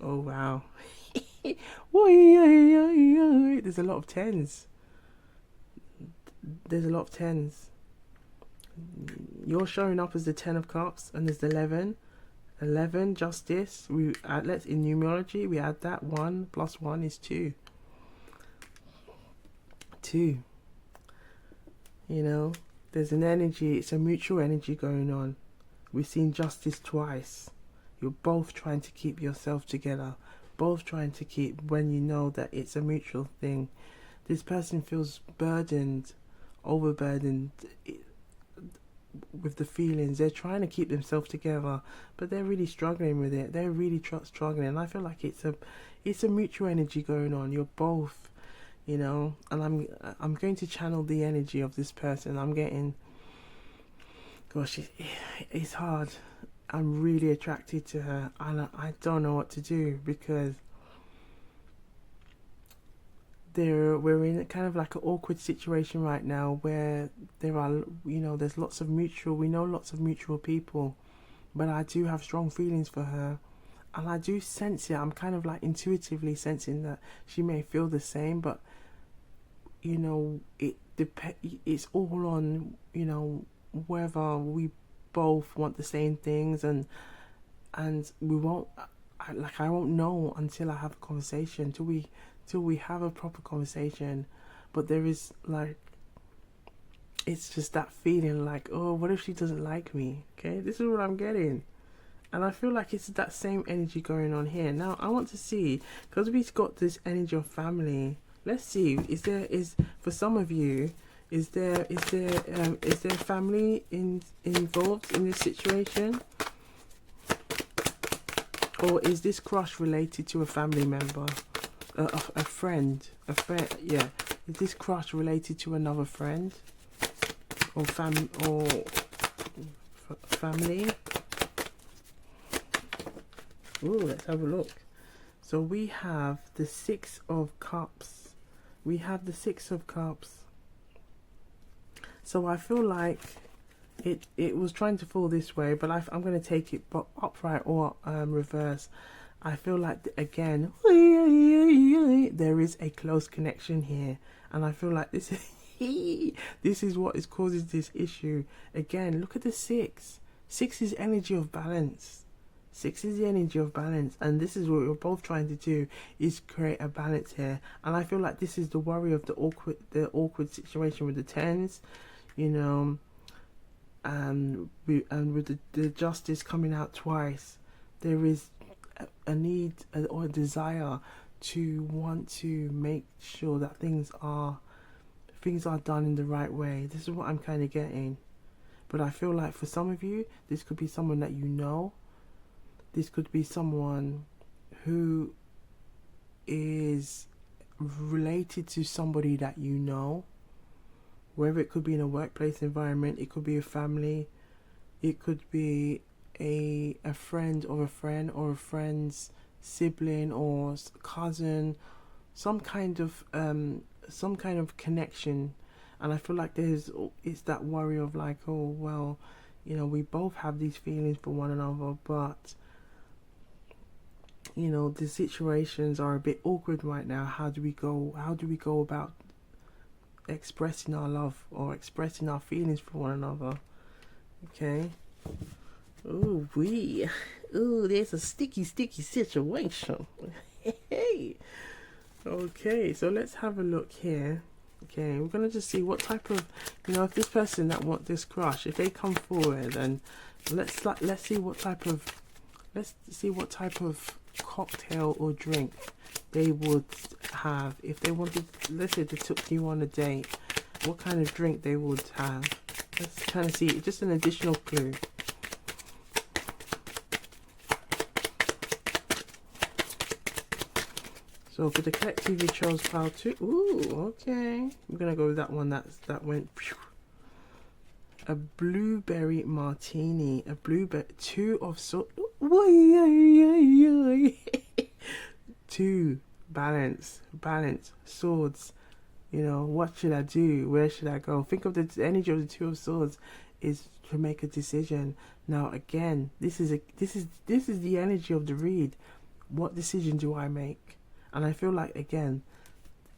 Oh wow. There's a lot of tens. There's a lot of tens. You're showing up as the Ten of Cups, and there's 11. 11, Justice. Let's, in numerology, we add that 1 plus 1 is 2. too. You know, there's an energy, it's a mutual energy going on. We've seen justice twice. You're both trying to keep yourself together, both trying to keep, when you know that it's a mutual thing. This person feels burdened, overburdened with the feelings. They're trying to keep themselves together, but they're really struggling with it. They're really struggling, and I feel like it's a mutual energy going on. You're both, you know, and I'm going to channel the energy of this person. I'm getting, gosh, it's hard. I'm really attracted to her, and I don't know what to do, because we're in kind of like an awkward situation right now, where there are, you know, there's lots of mutual, we know lots of mutual people, but I do have strong feelings for her, and I do sense it. I'm kind of like intuitively sensing that she may feel the same, but you know, it's all on, you know, whether we both want the same things, and we won't, I won't know until I have a conversation, till we have a proper conversation. But there is like, it's just that feeling like, oh, what if she doesn't like me? Okay, this is what I'm getting, and I feel like it's that same energy going on here. Now I want to see, because we've got this energy of family. Let's see, is for some of you, is there family involved in this situation, or is this crush related to a family member? A friend, yeah. Is this crush related to another friend, or family? Ooh, let's have a look. So we have the Six of Cups. We have the Six of Cups. So I feel like it was trying to fall this way, but I'm going to take it upright or reverse. I feel like, again, there is a close connection here, and I feel like this is what is causing this issue. Again, look at the six. Six is energy of balance. Six is the energy of balance, and this is what we're both trying to do, is create a balance here. And I feel like this is the worry of the awkward situation with the tens, you know, and with the justice coming out twice. There is a need or a desire to want to make sure that things are done in the right way. This is what I'm kind of getting. But I feel like for some of you, this could be someone that you know. This could be someone who is related to somebody that you know, whether it could be in a workplace environment, it could be a family, it could be a friend of a friend, or a friend's sibling or cousin, some kind of connection. And I feel like it's that worry of like, oh well, you know, we both have these feelings for one another, but you know, the situations are a bit awkward right now. How do we go about expressing our love or expressing our feelings for one another? Okay. Ooh, there's a sticky situation. Hey. Okay, so let's have a look here. Okay, we're gonna just see what type of, you know, if this person that want this crush, if they come forward, and let's see what type of cocktail or drink they would have if they wanted. Let's say they took you on a date. What kind of drink they would have? Let's kind of see. Just an additional clue. So for the collective, you chose pile 2. Ooh, okay. I'm gonna go with that one. That went. A blueberry martini. A blueberry. 2 of swords. 2 balance swords. You know, what should I do? Where should I go? Think of the energy of the 2 of swords is to make a decision. Now again, this is the energy of the read. What decision do I make? And I feel like, again,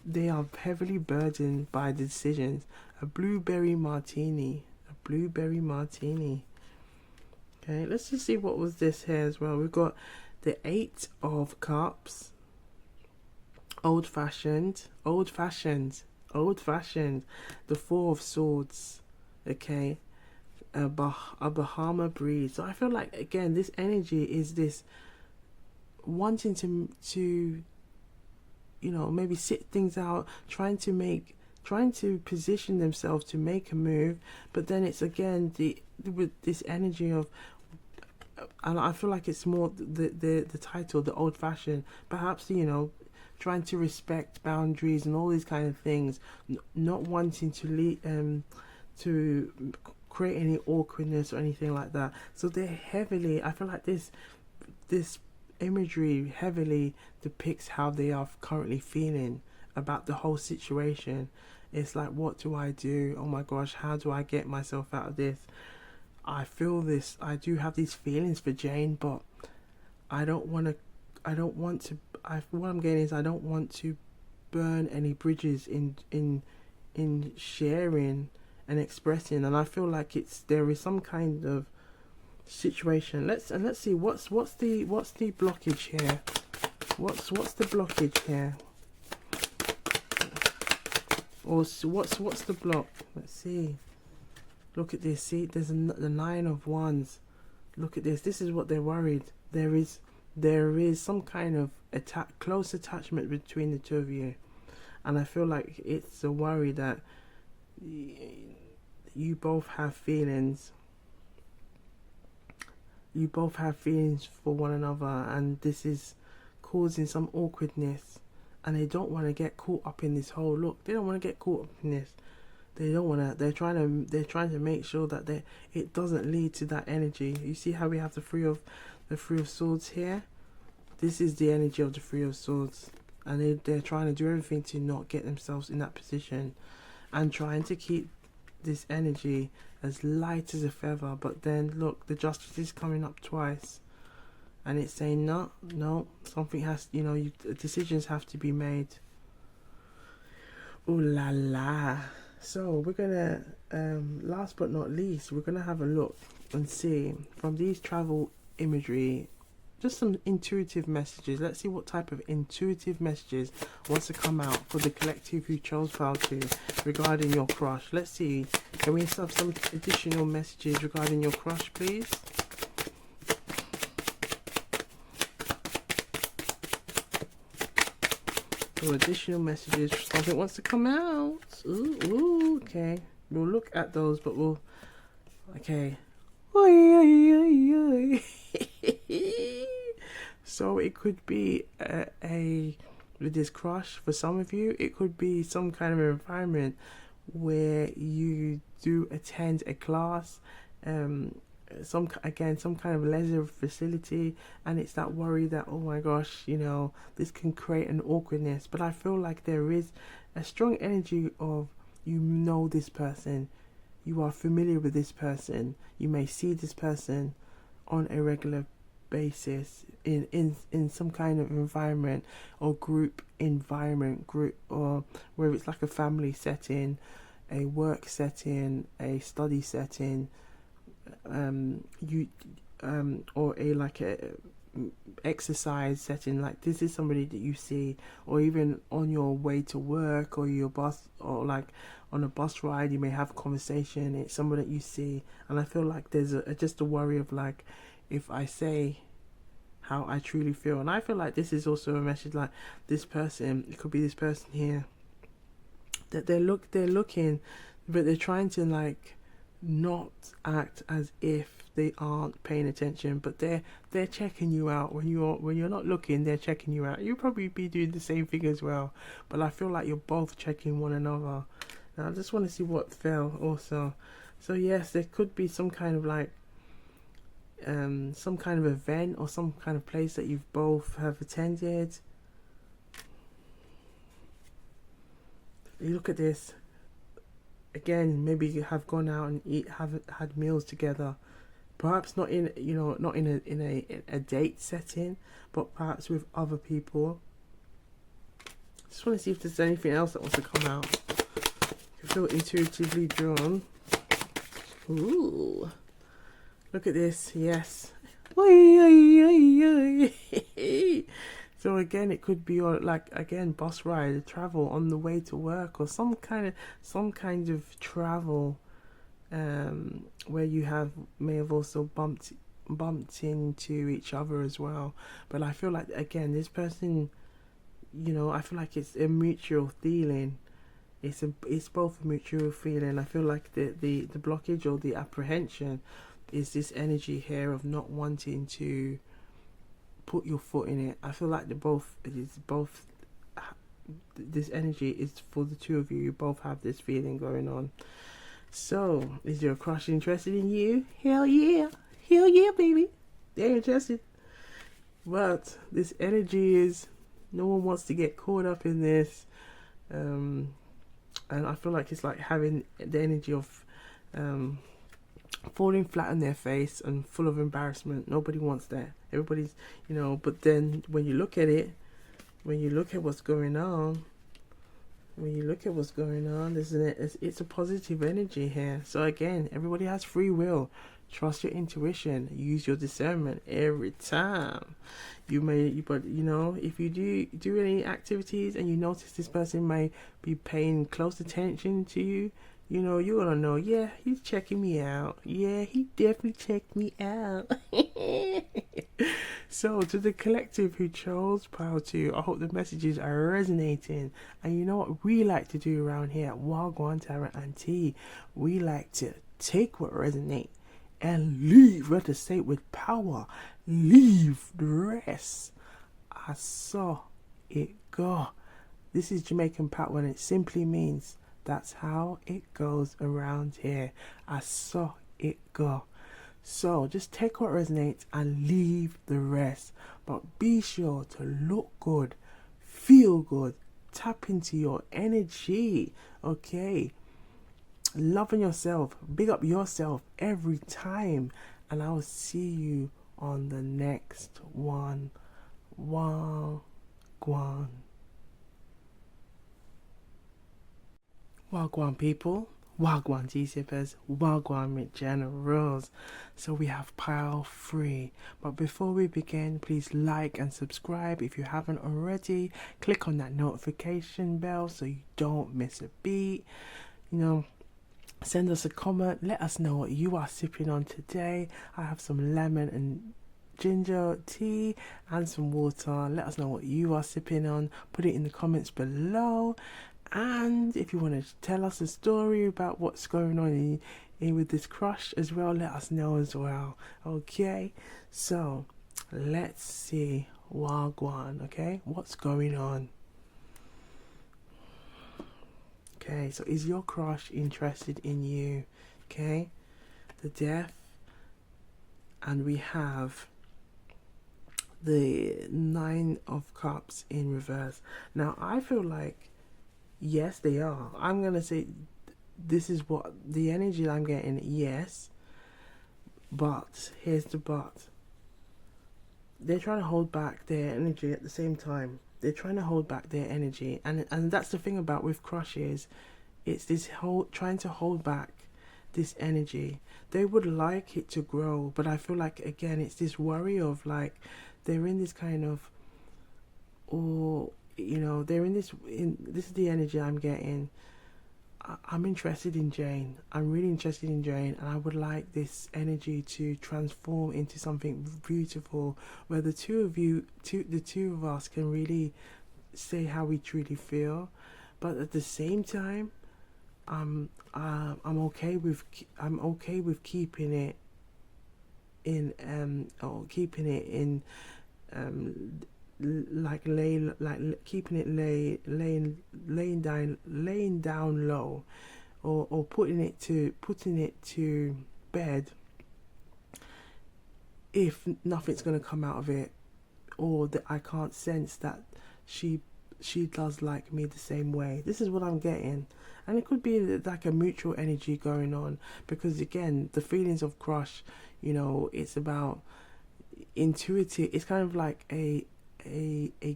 they are heavily burdened by the decisions. A blueberry martini. A blueberry martini. Okay, let's just see what was this here as well. We've got the 8 of cups. Old fashioned. Old-fashioned. The Four of Swords. Okay. A Bahama breeze. So I feel like, again, this energy is this wanting to maybe sit things out, trying to position themselves to make a move, but then it's again with this energy of, and I feel like it's more the title, the old fashioned, perhaps trying to respect boundaries and all these kind of things, not wanting to to create any awkwardness or anything like that. So they're heavily, I feel like this imagery heavily depicts how they are currently feeling about the whole situation. It's like, what do I do? Oh my gosh, how do I get myself out of this? I feel this, I do have these feelings for Jane, but what I'm getting is I don't want to burn any bridges in sharing and expressing. And I feel like there is some kind of situation. Let's see what's the blockage here. What's the blockage here? Or what's the block? Let's see. Look at this. See, there's the Nine of Wands. Look at this. This is what they're worried. There is some kind of close attachment between the two of you, and I feel like it's a worry that you both have feelings. You both have feelings for one another, and this is causing some awkwardness, and they don't want to get caught up in this whole look. They don't want to get caught up in this. They don't want to. They're trying to make sure that it doesn't lead to that energy. You see how we have the Three of Swords here. This is the energy of the Three of Swords, and they're trying to do everything to not get themselves in that position, and trying to keep this energy as light as a feather. But then look, the Justice is coming up twice, and it's saying no, something has, decisions have to be made. Ooh la la. So we're gonna last but not least, we're gonna have a look and see from these travel imagery just some intuitive messages. Let's see what type of intuitive messages wants to come out for the collective who chose file 2 regarding your crush. Let's see, can we have some additional messages regarding your crush, please? So additional messages, something wants to come out. Ooh, okay. We'll look at those, but okay. So it could be with this crush, for some of you, it could be some kind of environment where you do attend a class, some kind of leisure facility, and it's that worry that, oh my gosh, this can create an awkwardness. But I feel like there is a strong energy of, this person, you are familiar with this person, you may see this person on a regular basis in some kind of environment or group, or where it's like a family setting, a work setting, a study setting, or a exercise setting. Like, this is somebody that you see, or even on your way to work, or your bus, or like on a bus ride, you may have a conversation. It's somebody that you see, and I feel like there's just a worry of, like, if I say how I truly feel. And I feel like this is also a message, like, this person, it could be this person here, that they're looking, but they're trying to, like, not act as if they aren't paying attention, but they're checking you out when you're not looking. They're checking you out. You'll probably be doing the same thing as well, but I feel like you're both checking one another. Now I just want to see what fell also. So yes, there could be some kind of, like, some kind of event or some kind of place that you've both have attended. You look at this again, maybe you have gone out and have had meals together, perhaps not in a date setting, but perhaps with other people. Just want to see if there's anything else that wants to come out. I feel intuitively drawn. Ooh, look at this. Yes. So again, it could be your, like, again, bus ride, travel on the way to work, or some kind of travel, where you may have also bumped into each other as well. But I feel like, again, this person, I feel like it's a mutual feeling. It's both a mutual feeling. I feel like the blockage or the apprehension is this energy here of not wanting to put your foot in it. I feel like this energy is for the two of you. You both have this feeling going on. So, is your crush interested in you? Hell yeah. Hell yeah, baby. They're interested. But this energy is, no one wants to get caught up in this. And I feel like it's like having the energy of falling flat on their face and full of embarrassment. Nobody wants that. Everybody's, but then when you look at it, when you look at what's going on, it's a positive energy here. So again, everybody has free will. Trust your intuition. Use your discernment every time. But if you do any activities and you notice this person may be paying close attention to you, you're gonna know. Yeah, he's checking me out. Yeah, he definitely checked me out. So, to the collective who chose Pile 2, I hope the messages are resonating. And you know what we like to do around here at Wagwantarotandtea? We like to take what resonates and leave, let us say, with power. Leave the rest. I saw it go. This is Jamaican Pat, and it simply means that's how it goes around here. I saw it go. So just take what resonates and leave the rest. But be sure to look good, feel good, tap into your energy. Okay. Loving yourself, big up yourself every time. And I will see you on the next one. Wagwan. Wagwan people, Wagwan G-Sippers, Wagwan Generals. So we have Pile 3. But before we begin, please like and subscribe if you haven't already. Click on that notification bell so you don't miss a beat. Send us a comment. Let us know what you are sipping on today. I have some lemon and ginger tea and some water. Let us know what you are sipping on. Put it in the comments below. And if you want to tell us a story about what's going on in with this crush as well, let us know as well. Okay, so let's see Wagwan. Okay, what's going on? Okay, so is your crush interested in you? Okay, the Death, and we have the Nine of Cups in reverse. Now I feel like, yes, they are. I'm going to say this is what the energy I'm getting. Yes. But here's the but. They're trying to hold back their energy at the same time. They're trying to hold back their energy. And that's the thing about with crushes. It's this whole trying to hold back this energy. They would like it to grow. But I feel like, again, it's this worry of like they're in this kind of, they're in this is the energy I'm getting. I'm interested in Jane. I'm really interested in Jane, and I would like this energy to transform into something beautiful, where the two of us can really say how we truly feel. But at the same time, I'm okay with keeping it in laying down low, or putting it to bed if nothing's going to come out of it, or that I can't sense that she does like me the same way. This is what I'm getting. And it could be like a mutual energy going on, because again, the feelings of crush, it's about intuitive. It's kind of like a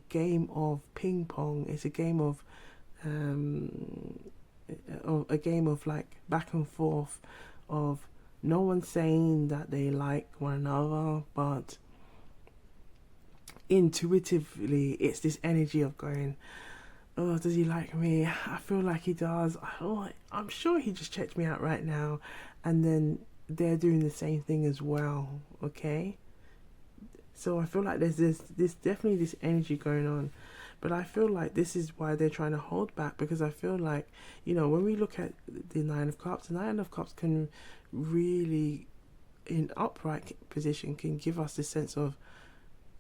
game of ping pong. It's a game of like back and forth, of no one saying that they like one another, but intuitively, it's this energy of going, oh, does he like me? I feel like he does. Oh, I'm sure he just checked me out right now. And then they're doing the same thing as well, okay? So I feel like there's this definitely this energy going on. But I feel like this is why they're trying to hold back, because I feel like, when we look at the Nine of Cups, the Nine of Cups can really, in upright position, can give us this sense of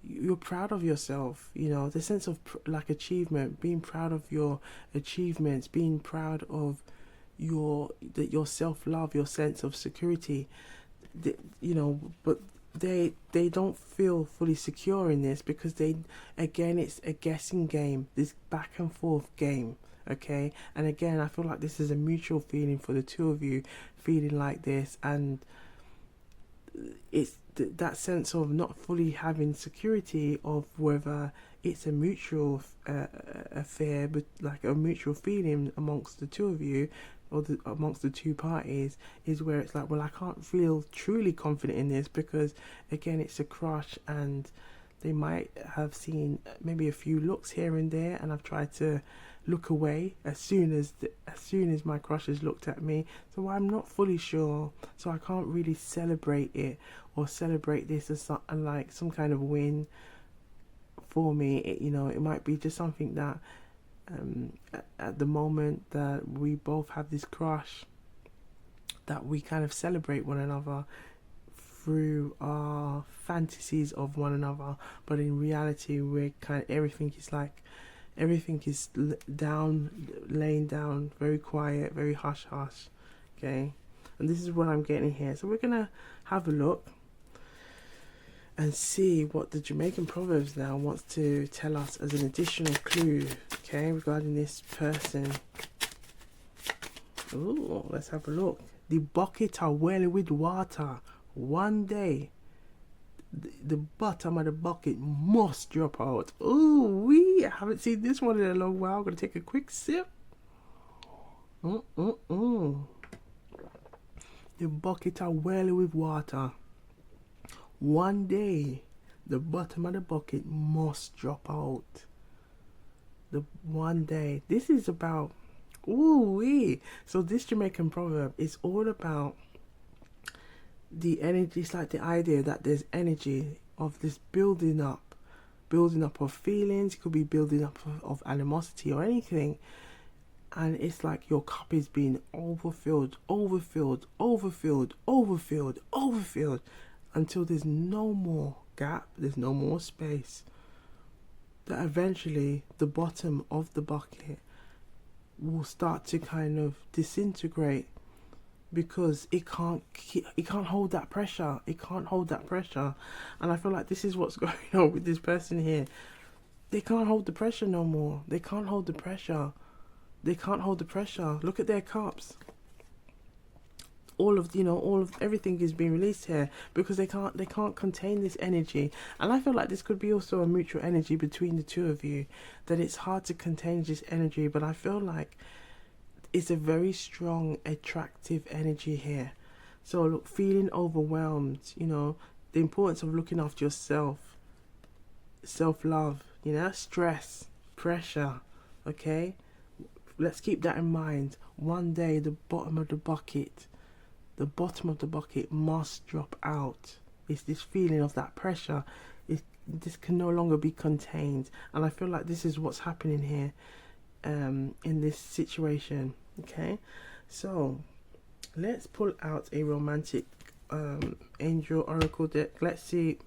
you're proud of yourself, the sense of like achievement, being proud of your achievements, being proud of your self-love, your sense of security, but they don't feel fully secure in this, because it's a guessing game, this back and forth game, okay? And again, I feel like this is a mutual feeling for the two of you, feeling like this, and it's that sense of not fully having security of whether it's a mutual affair, but like a mutual feeling amongst the two of you, or amongst the two parties, is where it's like, well, I can't feel truly confident in this, because again, it's a crush, and they might have seen maybe a few looks here and there, and I've tried to look away as soon as my crush has looked at me, so I'm not fully sure, so I can't really celebrate it or celebrate this as like some kind of win for me. It might be just something that at the moment that we both have this crush, that we kind of celebrate one another through our fantasies of one another, but in reality we're kind of, everything is laying down, very quiet, very hush hush, okay? And this is what I'm getting here. So we're gonna have a look and see what the Jamaican Proverbs now wants to tell us as an additional clue, okay, regarding this person. Ooh, let's have a look. The bucket are well with water. One day, the bottom of the bucket must drop out. Ooh, I haven't seen this one in a long while. I'm going to take a quick sip. The bucket are well with water. One day, the bottom of the bucket must drop out. The one day. This is about, so this Jamaican proverb is all about the energy. It's like the idea that there's energy of this building up of feelings. It could be building up of animosity or anything, and it's like your cup is being overfilled until there's no more gap, there's no more space, that eventually the bottom of the bucket will start to kind of disintegrate, because it can't hold that pressure. And I feel like this is what's going on with this person here. They can't hold the pressure no more. They can't hold the pressure. Look at their cups. All of everything is being released here, because they can't contain this energy. And I feel like this could be also a mutual energy between the two of you, that it's hard to contain this energy, but I feel like it's a very strong, attractive energy here. So look, feeling overwhelmed, the importance of looking after yourself, self-love, stress, pressure, okay? Let's keep that in mind. One day, the bottom of the bucket must drop out. It's this feeling of that pressure. This can no longer be contained. And I feel like this is what's happening here in this situation. Okay, so let's pull out a romantic angel oracle deck. Let's see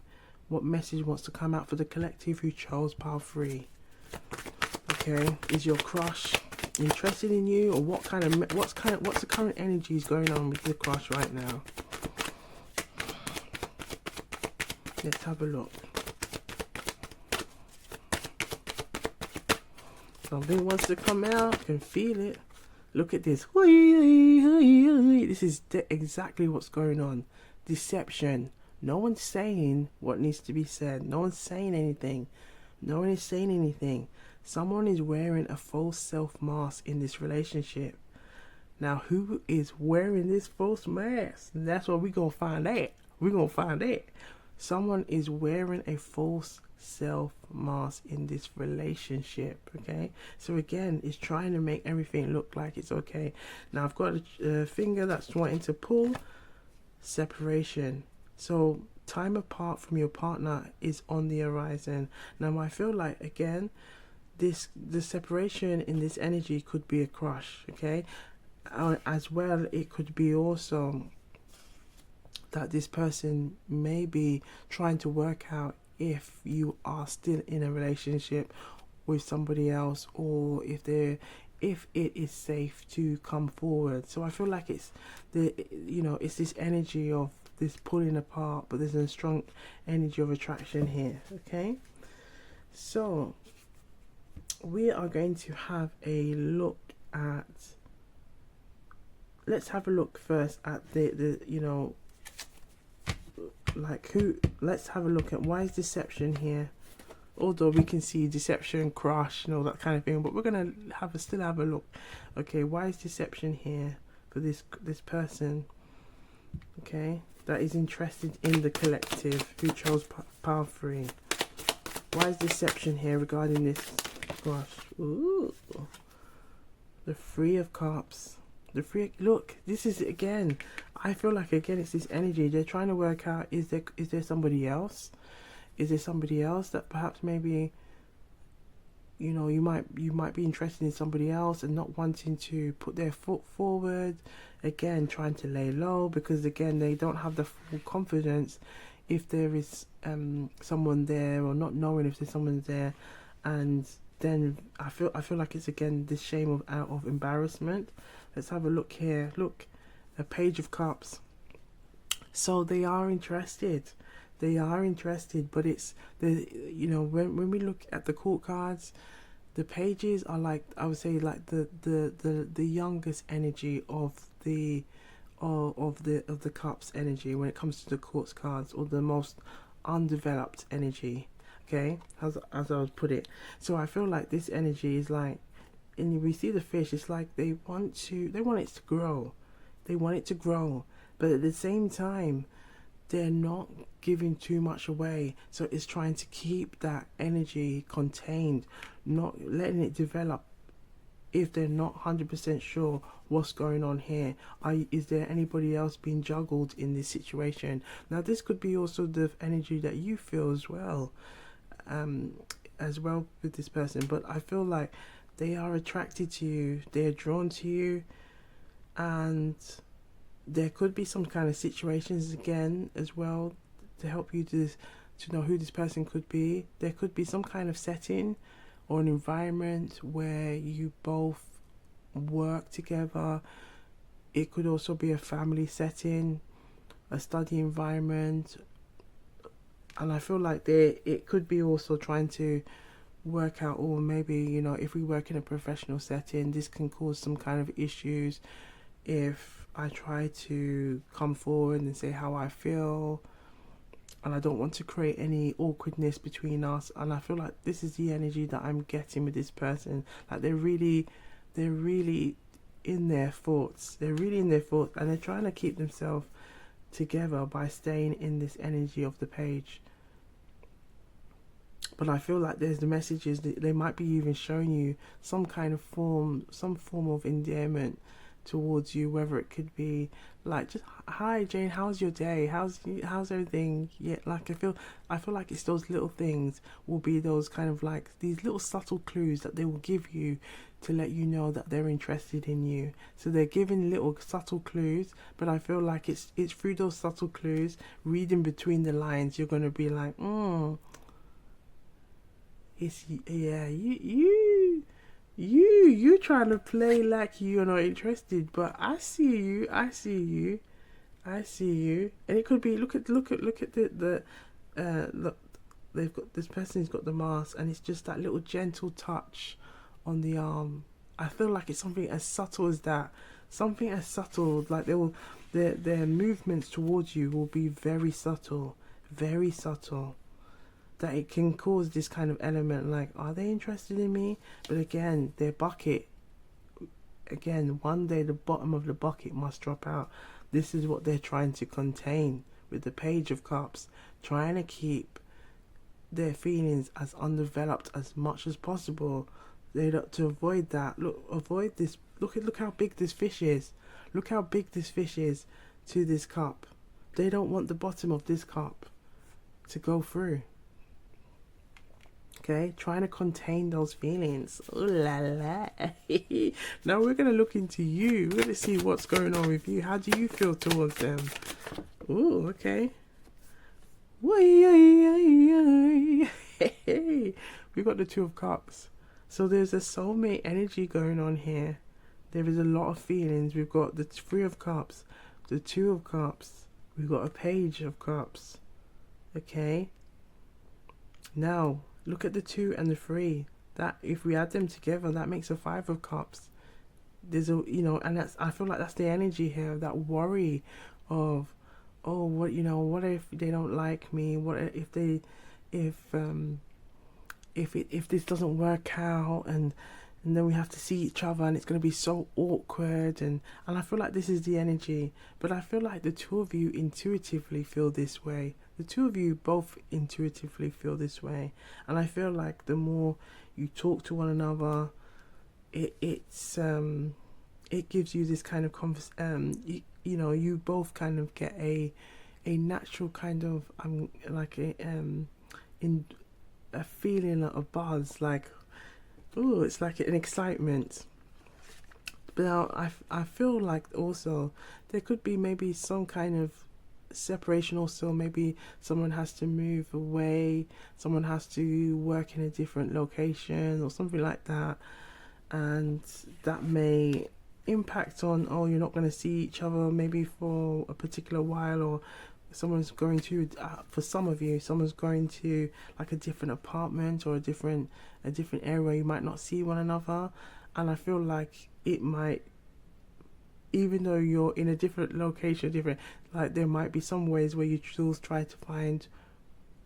what message wants to come out for the collective who chose pile 3. Okay, is your crush interested in you, or what's the current energies going on with the crush right now? Let's have a look. Something wants to come out. I can feel it. Look at this. This is exactly what's going on. Deception. No one's saying what needs to be said. No one's saying anything. No one is saying anything. Someone is wearing a false self mask in this relationship. Now, who is wearing this false mask? And that's what we're going to find out. Someone is wearing a false self mask in this relationship. Okay, so again, it's trying to make everything look like it's okay. Now I've got a finger that's wanting to pull separation. So time apart from your partner is on the horizon. Now I feel like, again, the separation in this energy could be a crush. Okay, as well, it could be also that this person may be trying to work out if you are still in a relationship with somebody else, or if it is safe to come forward. So I feel like it's it's this energy of this pulling apart, but there's a strong energy of attraction here. Okay, so we are going to have a look at, let's have a look first at the like who, let's have a look at why is deception here. Although we can see deception, crush, and all that kind of thing, but we're gonna still have a look. Okay, why is deception here for this person? Okay, that is interested in the collective, who chose path 3. Why is deception here regarding this crush? Ooh, the 3 of cups. The 3. Look, this is, again, I feel like, again, it's this energy. They're trying to work out, is there somebody else? Is there somebody else that perhaps maybe, you might be interested in somebody else and not wanting to put their foot forward? Again, trying to lay low, because again, they don't have the full confidence if there is someone there, or not knowing if there's someone there. And then I feel like it's, again, this shame of embarrassment. Let's have a look here. Look, a Page of Cups. So they are interested. But it's when we look at the court cards, the pages are like, I would say, like the youngest energy of the cups energy when it comes to the courts cards, or the most undeveloped energy. Okay, as I would put it. So I feel like this energy is like, and we see the fish, it's like they want it to grow. They want it to grow, but at the same time, they're not giving too much away. So it's trying to keep that energy contained, not letting it develop if they're not 100% sure what's going on here. Is there anybody else being juggled in this situation? Now this could be also the energy that you feel as well with this person. But I feel like they are attracted to you, they're drawn to you, and there could be some kind of situations again as well to help you to know who this person could be. There could be some kind of setting or an environment where you both work together. It could also be a family setting, a study environment, and I feel like it could be also trying to work out, or maybe if we work in a professional setting, this can cause some kind of issues if I try to come forward and say how I feel, and I don't want to create any awkwardness between us. And I feel like this is the energy that I'm getting with this person. Like they're really in their thoughts. They're really in their thoughts, and they're trying to keep themselves together by staying in this energy of the Page. But I feel like there's the messages that they might be even showing you some form of endearment towards you, whether it could be like, just, hi Jane, how's your day, how's everything. Yeah, like I feel like it's those little things will be those kind of like these little subtle clues that they will give you to let you know that they're interested in you. So they're giving little subtle clues, but I feel like it's through those subtle clues, reading between the lines, you're going to be like, it's, yeah, you trying to play like you're not interested, but I see you, and it could be, look at the they've got, this person's got the mask, and it's just that little gentle touch on the arm. I feel like it's something as subtle as that, like their movements towards you will be very subtle, that it can cause this kind of element like, are they interested in me? But again, their bucket, one day the bottom of the bucket must drop out. This is what they're trying to contain with the Page of Cups, trying to keep their feelings as undeveloped as much as possible. They don't, to avoid that. Look, avoid this. Look how big this fish is. Look how big this fish is to this cup. They don't want the bottom of this cup to go through. Okay, trying to contain those feelings. Ooh la la. Now we're gonna look into you. We're gonna see what's going on with you. How do you feel towards them? Ooh, okay. We've got the Two of Cups. So there's a soulmate energy going on here. There is a lot of feelings. We've got the Three of Cups, the Two of Cups. We've got a Page of Cups. Okay. Now, look at the 2 and the 3. That, if we add them together, that makes a 5 of Cups. There's a, you know, and that's, I feel like that's the energy here, that worry of, oh, what, you know, what if they don't like me? What if they, if this doesn't work out, and then we have to see each other, and it's going to be so awkward, and I feel like this is the energy. But I feel like the two of you intuitively feel this way. The two of you both intuitively feel this way, and I feel like the more you talk to one another, it gives you this kind of you know, you both kind of get a natural kind of like in a feeling, a buzz, like, oh, it's like an excitement. But now I feel like also there could be maybe some kind of separation also. Maybe someone has to move away, someone has to work in a different location or something like that, and that may impact on, oh, you're not going to see each other maybe for a particular while, or someone's going to for some of you, someone's going to like a different apartment or a different area where you might not see one another. And I feel like it might, even though you're in a different location, like there might be some ways where you still try to find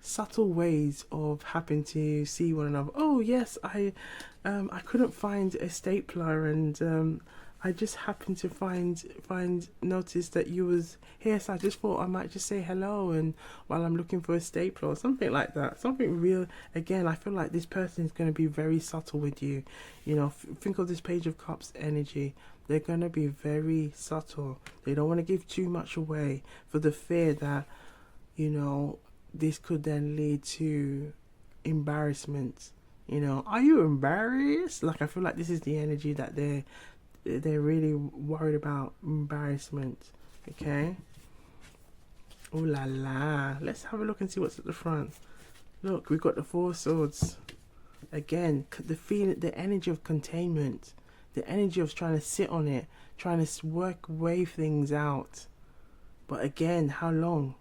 subtle ways of having to see one another. Oh yes, I couldn't find a stapler, and I just happened to notice that you was here, so I just thought I might just say hello, and while I'm looking for a stapler or something like that, something real. Again, I feel like this person is going to be very subtle with you. You know, think of this Page of Cups energy. They're going to be very subtle. They don't want to give too much away for the fear that, you know, this could then lead to embarrassment. You know, are you embarrassed? Like, I feel like this is the energy that they're really worried about, embarrassment. Okay. Oh la la. Let's have a look and see what's at the front. Look, we've got the Four Swords. Again, the feeling, the energy of containment, the energy of trying to sit on it, trying to wave things out. But again, how long?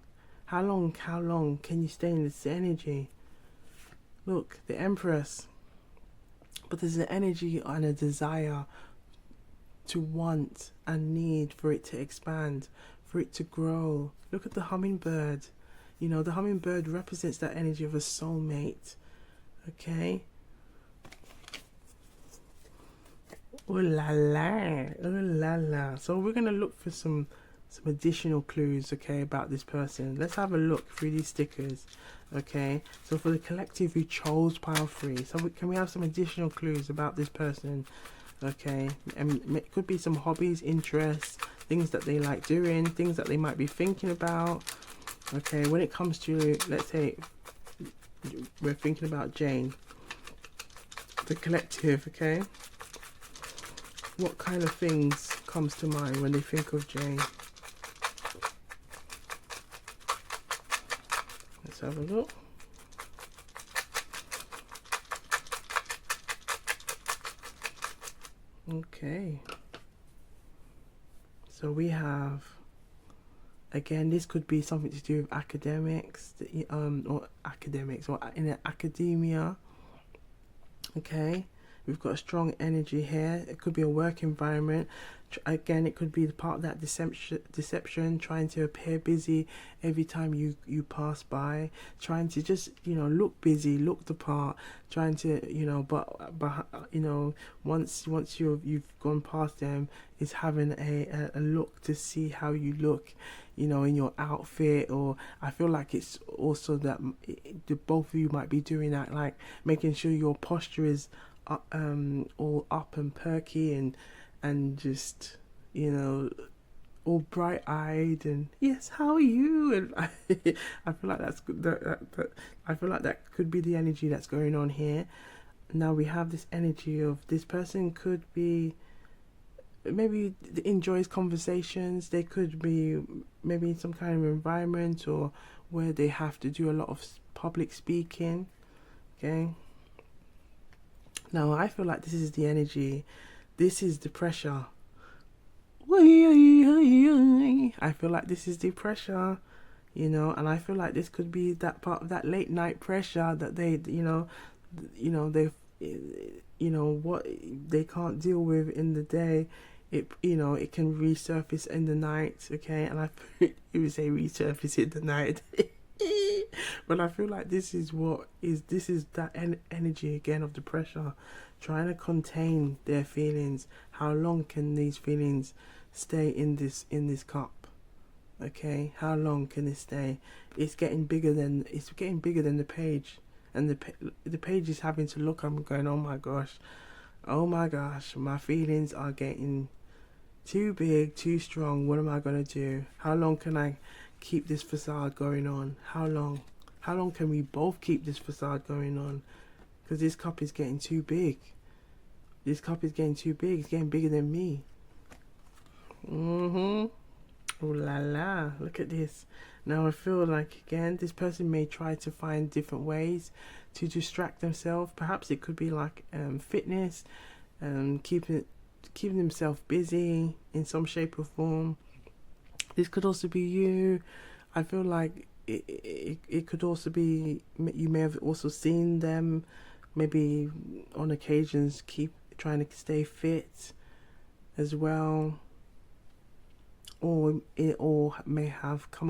How long can you stay in this energy? Look, the Empress. But there's an energy and a desire to want and need for it to expand, for it to grow. Look at the hummingbird. You know, the hummingbird represents that energy of a soulmate. Okay. Oh la la, oh la la. So we're gonna look for some additional clues, okay, about this person. Let's have a look through these stickers. Okay, so for the collective who chose pile 3, so can we have some additional clues about this person? Okay, and it could be some hobbies, interests, things that they like doing, things that they might be thinking about. Okay, when it comes to, let's say we're thinking about Jane, the collective, okay, what kind of things comes to mind when they think of Jane? Let's have a look. Okay, so we have, again, this could be something to do with academics, or in academia. Okay, We've got a strong energy here. It could be a work environment. Again, it could be the part of that deception, trying to appear busy every time you pass by, trying to just, look busy, look the part, trying to, but once you've gone past them, is having a look to see how you look, in your outfit. Or I feel like it's also that the both of you might be doing that, like making sure your posture is all up and perky and just, all bright-eyed and yes, how are you? And I feel like I feel like that could be the energy that's going on here. Now we have this energy of this person could be maybe enjoys conversations. They could be maybe in some kind of environment or where they have to do a lot of public speaking. Okay. Now I feel like this is the energy. This is the pressure. I feel like this is the pressure, and I feel like this could be that part of that late night pressure that they, what they can't deal with in the day, it can resurface in the night. Okay, and you would say resurface in the night. But I feel like this is that energy again of the pressure, trying to contain their feelings. How long can these feelings stay in this cup? Okay, how long can it stay? It's getting bigger than the page, and the page is having to look. I'm going, oh my gosh, my feelings are getting too big, too strong. What am I gonna do? How long can I keep this facade going on? How long can we both keep this facade going on? Because this cup is getting too big. It's getting bigger than me. Oh la la, look at this. Now I feel like, again, this person may try to find different ways to distract themselves. Perhaps it could be like fitness, keeping themselves busy in some shape or form. This could also be you. I feel like it could also be, you may have also seen them maybe on occasions keep trying to stay fit as well, or may have come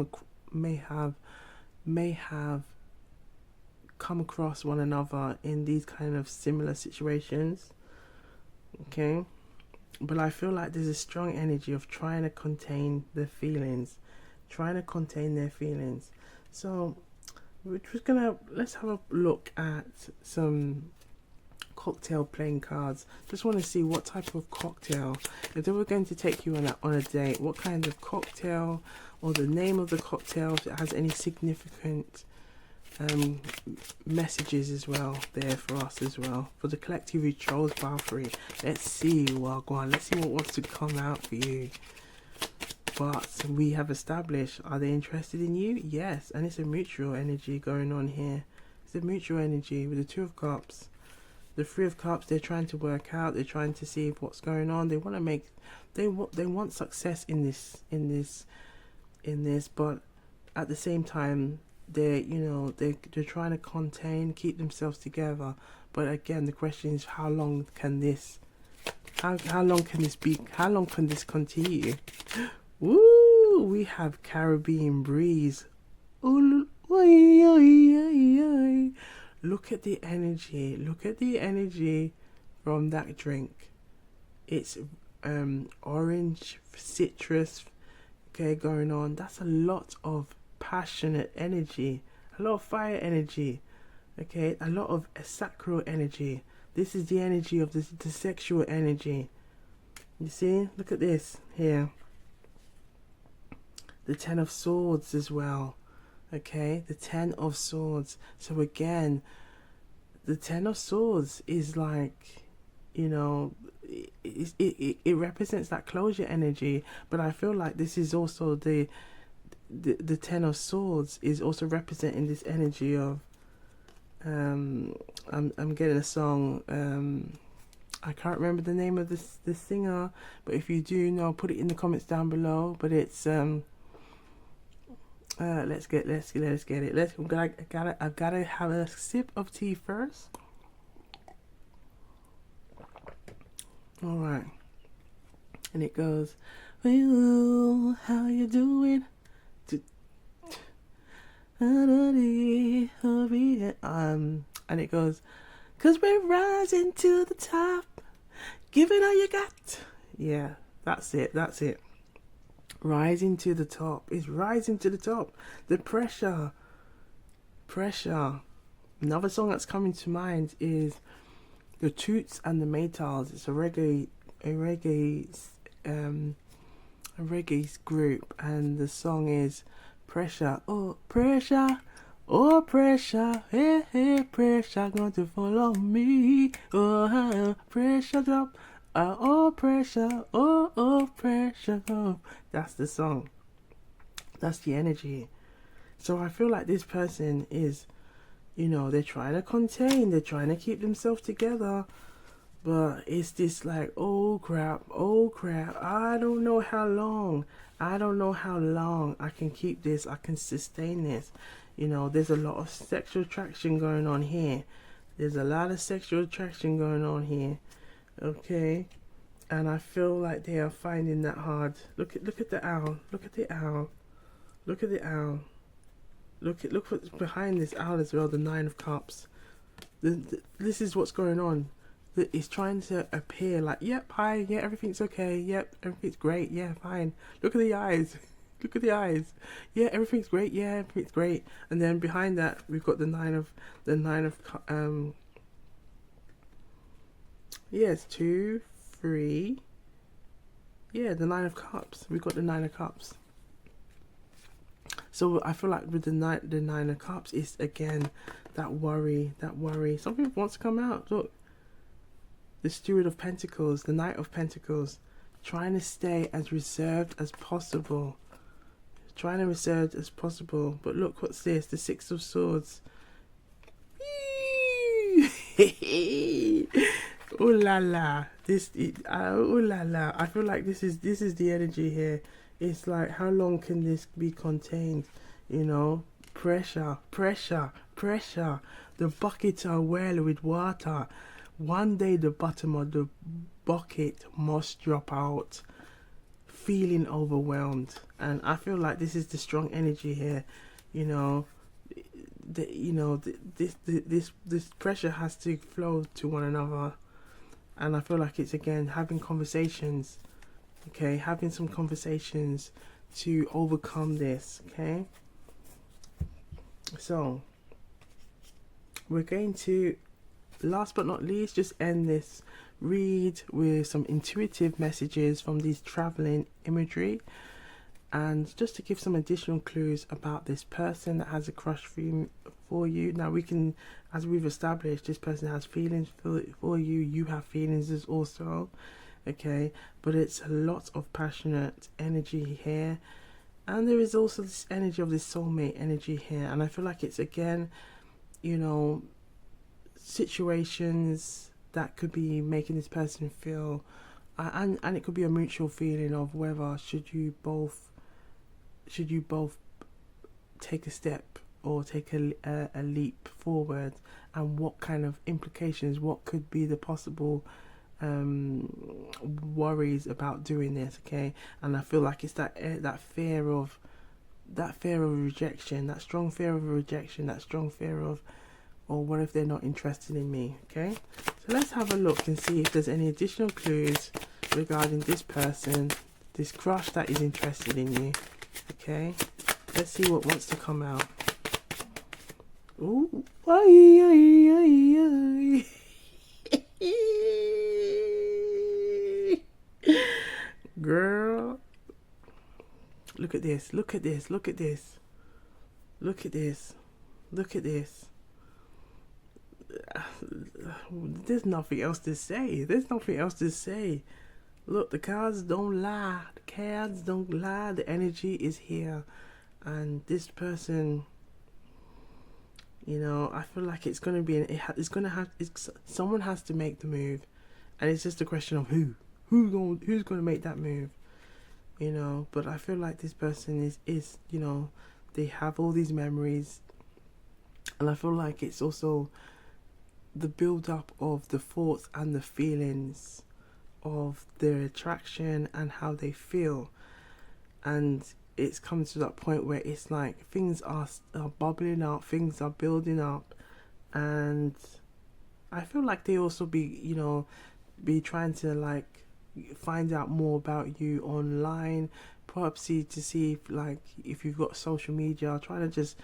across one another in these kind of similar situations. Okay, but I feel like there's a strong energy of trying to contain their feelings. So let's have a look at some cocktail playing cards. Just want to see what type of cocktail, if they were going to take you on a date, what kind of cocktail, or the name of the cocktail, if it has any significant messages as well there for us as well, for the collective who chose Valkyrie. Let's see, Wagwan, let's see what wants to come out for you. But we have established, are they interested in you? Yes, and it's a mutual energy going on here. It's a mutual energy with the Two of Cups. The Three of Cups, they're trying to work out, they're trying to see what's going on. They want to make, they want success in this, but at the same time, they're trying to contain, keep themselves together. But again, the question is, how long can this continue? Woo! We have Caribbean breeze. Ooh, look at the energy. Look at the energy from that drink. It's orange, citrus, okay, going on. That's a lot of passionate energy, a lot of fire energy, okay, a lot of sacral energy. This is the energy of the sexual energy. You see, look at this here. The Ten of Swords as well. Okay, the Ten of Swords. So again, the Ten of Swords is like, it represents that closure energy. But I feel like this is also the Ten of Swords is also representing this energy of I'm getting a song. I can't remember the name of the singer, but if you do know, put it in the comments down below. But it's let's get it. I've gotta have a sip of tea first. All right. And it goes, well, how you doing? And it goes, 'cause we're rising to the top. Give it all you got. Yeah, that's it. That's it. Rising to the top. It's rising to the top. The pressure. Pressure. Another song that's coming to mind is the Toots and the Maytals. It's a reggae group, and the song is Pressure. Oh, pressure. Oh, pressure. Hey, hey, pressure going to follow me. Oh, pressure drop. Oh, pressure. Oh, pressure go. That's the song. That's the energy. So I feel like this person is, they're trying to contain, they're trying to keep themselves together, but it's this like, oh crap, I don't know how long I can keep this, I can sustain this. There's a lot of sexual attraction going on here. Okay? And I feel like they are finding that hard. Look at the owl. Look at the owl. Look what's behind this owl as well, the Nine of Cups. This is what's going on. It's trying to appear like, yep, hi, yeah, everything's okay, yep, everything's great, yeah, fine. Look at the eyes. Yeah, everything's great, yeah, everything's great. And then behind that, we've got the nine of it's 2, 3. Yeah, the Nine of Cups. We've got the Nine of Cups. So I feel like with the Nine of Cups, it's again that worry. Something wants to come out. Look, the Steward of Pentacles, the Knight of Pentacles, trying to stay as reserved as possible. But look, what's this? The Six of Swords. Ooh la la. Ooh la la. I feel like this is the energy here. It's like, how long can this be contained? Pressure. The buckets are well with water. One day the bottom of the bucket must drop out. Feeling overwhelmed. And I feel like this is the strong energy here. This pressure has to flow to one another. And I feel like it's again having conversations. Okay, having some conversations to overcome this. Okay, so we're going to, last but not least, just end this read with some intuitive messages from these traveling imagery, and just to give some additional clues about this person that has a crush for you. Now we can, as we've established, this person has feelings for you. You have feelings as also. Okay, but it's a lot of passionate energy here, and there is also this energy of this soulmate energy here. And I feel like it's again, situations that could be making this person feel, and it could be a mutual feeling of whether should you both take a step or take a leap forward, and what kind of implications, what could be the possible worries about doing this. Okay, and I feel like it's that fear of rejection, that strong fear of rejection, that strong fear of, or what if they're not interested in me. Okay, so let's have a look and see if there's any additional clues regarding this person, this crush that is interested in you. Okay, let's see what wants to come out. Ooh, girl, look at this. There's nothing else to say. Look, the cards don't lie. The energy is here, and this person, I feel like it's going to be someone has to make the move, and it's just a question of who's going to make that move. But I feel like this person is they have all these memories, and I feel like it's also the build up of the thoughts and the feelings of their attraction and how they feel. And it's come to that point where it's like things are bubbling up, things are building up, and I feel like they also be trying to like find out more about you online, perhaps to see if you've got social media, trying to just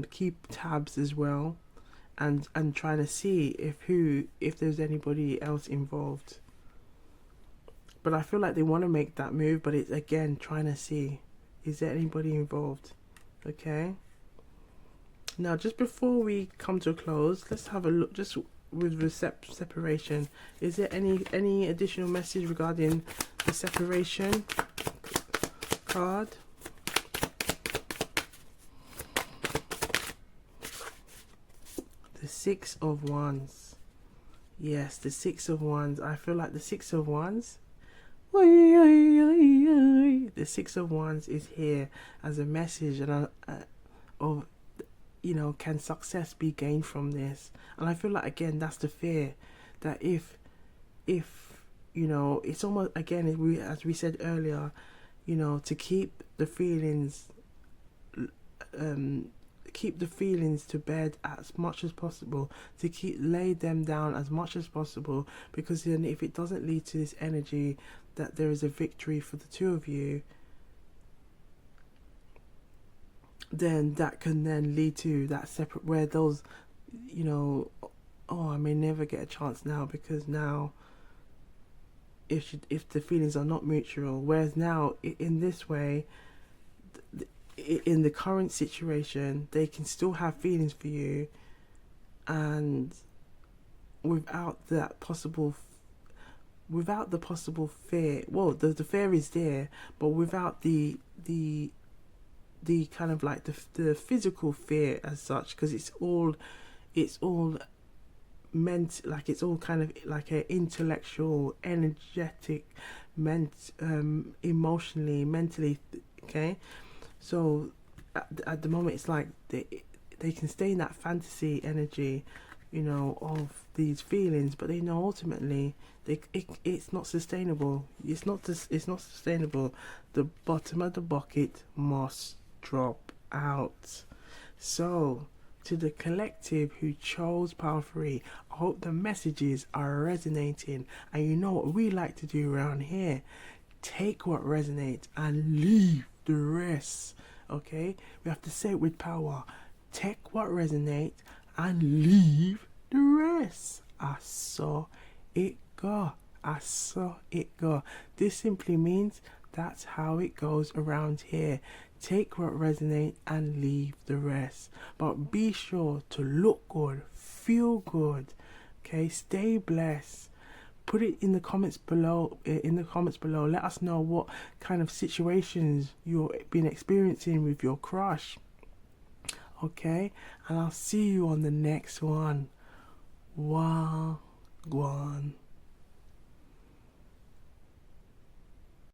keep tabs as well, and trying to see if there's anybody else involved. But I feel like they want to make that move, but it's again trying to see, is there anybody involved? Okay. Now, just before we come to a close, let's have a look just with the separation. Is there any additional message regarding the separation card? The Six of Wands. Yes, the Six of Wands. I feel like the Six of Wands. The Six of Wands is here as a message and of, can success be gained from this? And I feel like again that's the fear, that if it's almost again, as we said earlier, to keep the feelings to bed as much as possible, to lay them down as much as possible, because then if it doesn't lead to this energy that there is a victory for the two of you, then that can then lead to that separate, where those, I may never get a chance now, because now if the feelings are not mutual, whereas now in this way, in the current situation, they can still have feelings for you, and without the possible fear. Well, the fear is there, but without the kind of like the physical fear as such, because it's all meant, like it's all kind of like an intellectual, energetic, emotionally, mentally, okay. So at the moment, it's like they can stay in that fantasy energy, of these feelings, but they know ultimately it's not sustainable. It's not sustainable. The bottom of the bucket must drop out. So, to the collective who chose Power 3, I hope the messages are resonating. And you know what we like to do around here? Take what resonates and leave the rest. Okay? We have to say it with power. Take what resonates and leave the rest. I saw it go. I saw it go. This simply means that's how it goes around here. Take what resonates and leave the rest. But be sure to look good, feel good. Okay, stay blessed. Put it in the comments below. Let us know what kind of situations you've been experiencing with your crush. Okay, and I'll see you on the next one. Wagwan.